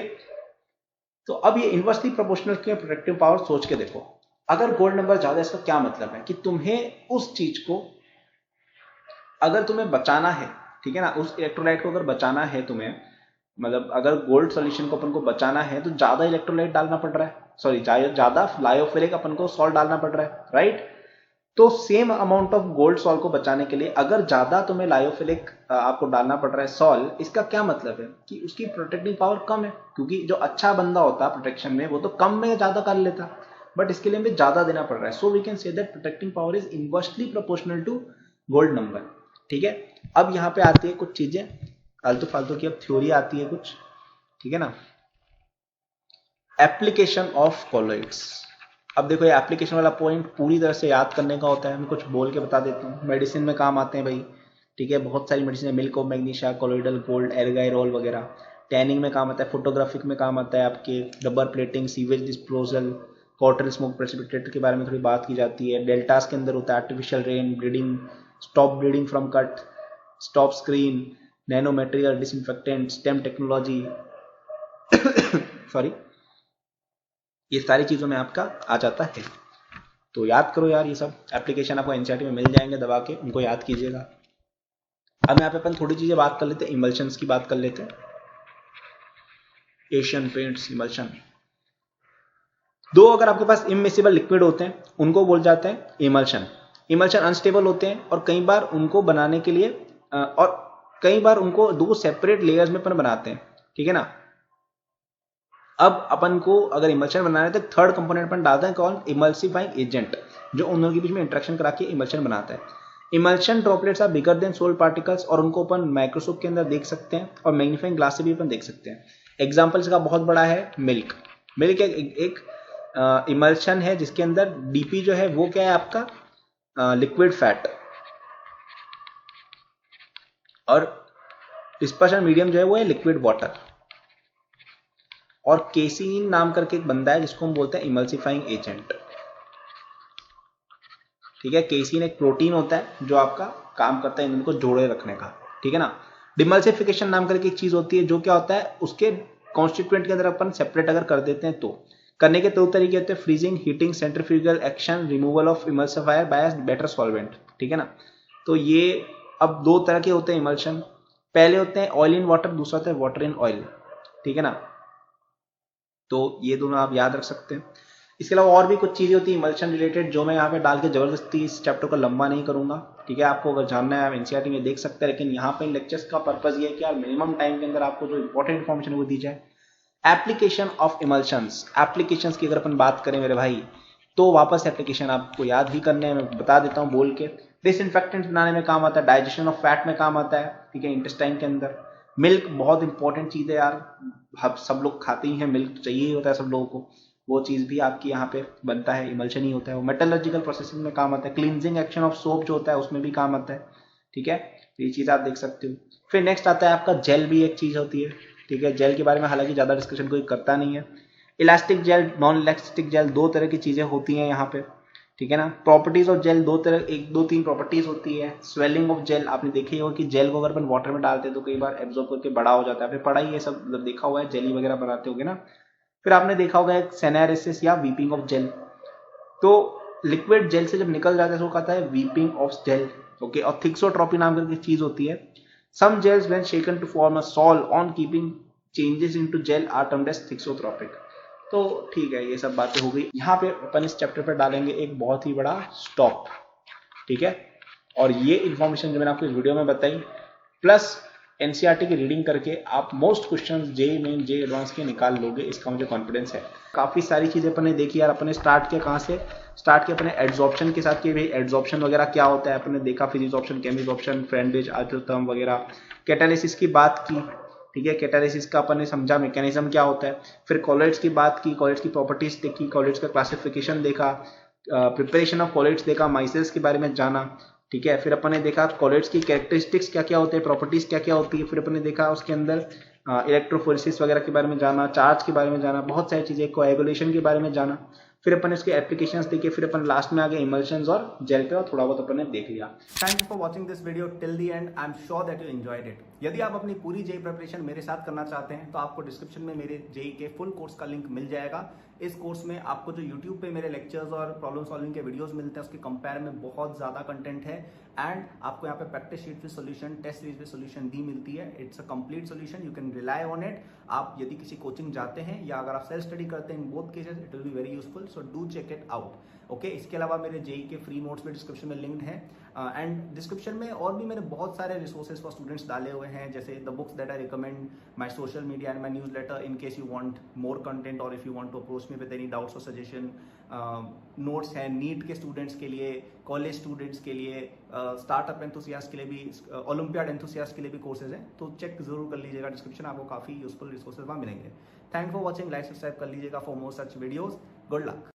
तो अब ये इनवर्सली प्रोपोर्शनल के प्रोटेक्टिव पावर सोच के देखो, अगर गोल्ड नंबर ज्यादा, इसका क्या मतलब है कि तुम्हें उस चीज को अगर तुम्हें बचाना है, ठीक है ना, उस इलेक्ट्रोलाइट को अगर बचाना है तुम्हें, मतलब अगर गोल्ड सॉल्यूशन को अपन को बचाना है तो ज्यादा इलेक्ट्रोलाइट डालना पड़ रहा है, सॉरी ज्यादा लायोफिलिक अपन को सॉल्ट डालना पड़ रहा है, राइट। तो same amount of gold salt को बचाने के लिए अगर ज्यादा तुम्हें लायोफिलिक आपको डालना पड़ रहा है सॉल्ट, इसका क्या मतलब है कि उसकी प्रोटेक्टिंग पावर कम है, क्योंकि जो अच्छा बंदा होता है प्रोटेक्शन में वो तो कम में ज्यादा कर लेता, बट इसके लिए हमें ज्यादा देना पड़ रहा है। So we can say that protecting power is inversely proportional to gold number. ठीक है, अब यहाँ पे आती है कुछ चीजें आलतू फालतू की, अब थ्योरी आती है कुछ, ठीक है ना। Application of colloids. अब देखो ये एप्लीकेशन वाला पॉइंट पूरी तरह से याद करने का होता है, मैं कुछ बोल के बता देता हूँ। मेडिसिन में काम आते हैं भाई, ठीक है, बहुत सारी मेडिसिन है, milk of magnesia, colloidal gold, argyrol वगैरह। टैनिंग में काम आता है, फोटोग्राफिक में काम आता है आपके, rubber plating, sewage disposal, cotton smoke precipitate के बारे में थोड़ी बात की जाती है। डेल्टास के अंदर होता है artificial rain, bleeding, stop bleeding from cut, stop screen, nano material, disinfectant, stem technology sorry, ये सारी चीजों में आपका आ जाता है। तो याद करो यार, ये सब एप्लीकेशन आपको एनसीईआरटी में मिल जाएंगे, दबा के उनको याद कीजिएगा। अब यहाँ पे अपन थोड़ी चीजें बात कर लेते हैं, इमल्शंस की बात कर लेते हैं। Asian paints, emulsion. दो अगर आपके पास इमिसिबल लिक्विड होते हैं उनको बोल जाते हैं इमल्शन। इमल्शन अनस्टेबल होते हैं और कई बार उनको बनाने के लिए और कई बार उनको दो सेपरेट लेयर्स में अपन बनाते हैं, ठीक है ना। अब अपन को अगर इमल्शन बनाना है तो थर्ड कंपोनेंट अपन डालते हैं, कौन, इमल्सिफाइंग एजेंट, जो उन दोनों के बीच में इंटरेक्शन करा के इमल्शन बनाता है। Emulsion droplets are bigger than sol particles, और उनको अपन माइक्रोस्कोप के अंदर देख सकते हैं और मैग्नीफाइंग ग्लास से भी अपन देख सकते हैं। एग्जाम्पल इसका बहुत बड़ा है मिल्क। मिल्क एक इमल्शन है जिसके अंदर डीपी जो है वो क्या है आपका लिक्विड फैट, और डिस्पर्शन मीडियम जो है वो है लिक्विड वाटर। और केसीन नाम करके एक बंदा है जिसको हम बोलते हैं इमल्सिफाइंग एजेंट, ठीक है। केसीन एक प्रोटीन होता है जो आपका काम करता है इनको जोड़े रखने का, ठीक है ना। डिमल्सिफिकेशन नाम करके एक चीज होती है जो क्या होता है, उसके कॉन्स्टिट्यूएंट के अंदर अपन सेपरेट अगर कर देते हैं तो करने के दो तरीके होते हैं, freezing, heating, centrifugal action, removal of emulsifier by better solvent, ठीक है ना। तो ये अब दो तरह के होते हैं इमल्शन। पहले होते हैं ऑयल इन वाटर, दूसरा होता है वाटर इन ऑयल, ठीक है ना। तो ये दोनों आप याद रख सकते हैं। इसके अलावा और भी कुछ चीजें होती है इमल्शन रिलेटेड जो मैं यहाँ पे डाल के जबरदस्ती इस चैप्टर को लंबा नहीं करूंगा, ठीक है। आपको अगर जानना है आप एनसीईआरटी में देख सकते हैं, लेकिन यहाँ पे लेक्चर्स का पर्पज ये है कि यार मिनिमम टाइम के अंदर आपको जो इंपॉर्टेंट इन्फॉर्मेशन है वो दी जाए। Application of emulsions. एप्लीकेशंस की अगर अपन बात करें मेरे भाई तो वापस एप्लीकेशन आपको याद ही करने हैं, मैं बता देता हूँ बोल के। डिसइंफेक्टेंट बनाने में काम आता है, डाइजेशन ऑफ फैट में काम आता है, ठीक है, इंटेस्टाइन के अंदर। मिल्क बहुत इंपॉर्टेंट चीज है यार, सब लोग खाते ही हैं, मिल्क चाहिए ही होता है सब लोगों को, वो चीज भी आपकी यहाँ पे बनता है, इमल्शन ही होता है वो। मेटलर्जिकल प्रोसेसिंग में काम आता है, क्लींजिंग एक्शन ऑफ सोप जो होता है उसमें भी काम आता है, ठीक है। तो ये चीज आप देख सकते हो। फिर नेक्स्ट आता है आपका जेल, भी एक चीज होती है, ठीक है। जेल के बारे में हालांकि ज्यादा डिस्कशन कोई करता नहीं है। Elastic gel, non elastic gel, दो तरह की चीजें होती हैं यहाँ पे, ठीक है ना। प्रॉपर्टीज ऑफ जेल दो तरह, एक दो तीन प्रॉपर्टीज होती है। स्वेलिंग ऑफ जेल, आपने देखी होगा कि जेल को अगर अपन वाटर में डालते हैं तो कई बार एब्जॉर्ब करके बड़ा हो जाता है, आपने पढ़ा ही ये सब, मतलब देखा हुआ है, जेली वगैरह बनाते होगे ना। फिर आपने देखा होगा एक सेनेरिसिस या वीपिंग ऑफ जेल, तो लिक्विड जेल से जब निकल जाता है तो कहता है वीपिंग ऑफ जेल, ओके। और थिक्सोट्रॉपी नाम की चीज होती है। Some gels when shaken to form a sol on keeping changes into gel are termed as thixotropic. तो ठीक है, ये सब बातें हो गई। यहाँ पे अपन इस चैप्टर पर डालेंगे एक बहुत ही बड़ा स्टॉप, ठीक है। और ये इंफॉर्मेशन जो मैंने आपको इस वीडियो में बताई प्लस एनसीईआरटी की रीडिंग करके आप most questions JEE main JEE advance के निकाल लोगे, इसका मुझे कॉन्फिडेंस है। काफी सारी चीजें अपन ने देखी यार, अपने स्टार्ट किया कहाँ से, स्टार्ट किया अपने एड्सॉर्प्शन के साथ कि भाई एड्सॉर्प्शन वगैरह क्या होता है, अपने देखा फिजिसॉर्प्शन, केमिसॉर्प्शन, फ्रेंडेज, आइसोथर्म वगैरह। कैटालिसिस की बात की, ठीक है, कैटालिसिस का अपन ने समझा मैकेनिज्म क्या होता है। फिर कॉलॉइड्स की बात की, कॉलॉइड्स की प्रॉपर्टीज देखी, कॉलॉइड्स का क्लासिफिकेशन देखा, प्रिपरेशन ऑफ कॉलॉइड्स देखा, माइसेल्स के बारे में जाना, ठीक है। फिर अपन ने देखा कॉलॉइड्स की कैरेक्टरिस्टिक्स क्या क्या होते हैं, प्रॉपर्टीज क्या क्या होती है। फिर अपन ने देखा उसके अंदर इलेक्ट्रोफोरेसिस वगैरह के बारे में जाना, चार्ज के बारे में जाना, बहुत सारी चीजें, कोएगुलेशन के बारे में जाना। फिर अपन इसके एप्लीकेशंस देखे, फिर अपन लास्ट में आ गए इमल्शंस और जेल पे, और थोड़ा बहुत अपन ने देख लिया। Thank you for watching this video till the end. I am sure that you enjoyed it. यदि आप अपनी पूरी जेई प्रिपरेशन मेरे साथ करना चाहते हैं तो आपको डिस्क्रिप्शन में मेरे जेई के फुल कोर्स का लिंक मिल जाएगा। इस कोर्स में आपको जो यूट्यूब पे मेरे लेक्चर्स और प्रॉब्लम सॉल्विंग के वीडियोस मिलते हैं उसके कंपेयर में बहुत ज्यादा कंटेंट है, एंड आपको यहाँ पे practice sheet with solution, test series with solution दी मिलती है। It's a complete solution, you can rely on it. आप यदि किसी कोचिंग जाते हैं या अगर आप सेल्फ स्टडी करते हैं, in both cases it will be very useful, so do check it out. Okay, इसके अलावा मेरे जेई के फ्री नोट्स भी डिस्क्रिप्शन में लिंक्ड हैं एंड डिस्क्रिप्शन में और भी मैंने बहुत सारे रिसोर्सेज फॉर स्टूडेंट्स डाले हुए हैं, जैसे the books that I recommend, my social media and my newsletter in case you want more content और if you want to approach me with any doubts और सजेशन। नोट्स हैं NEET के students के लिए, कॉलेज स्टूडेंट्स के लिए, startup enthusiast के लिए भी, ओलंपियाड एंथुसियास्ट के लिए भी कोर्सेज हैं, तो चेक जरूर कर लीजिएगा डिस्क्रिप्शन, आपको काफ़ी यूजफुल रिसोर्सेज वहाँ मिलेंगे। Thank for watching, like subscribe कर लीजिएगा for more such videos. Good luck.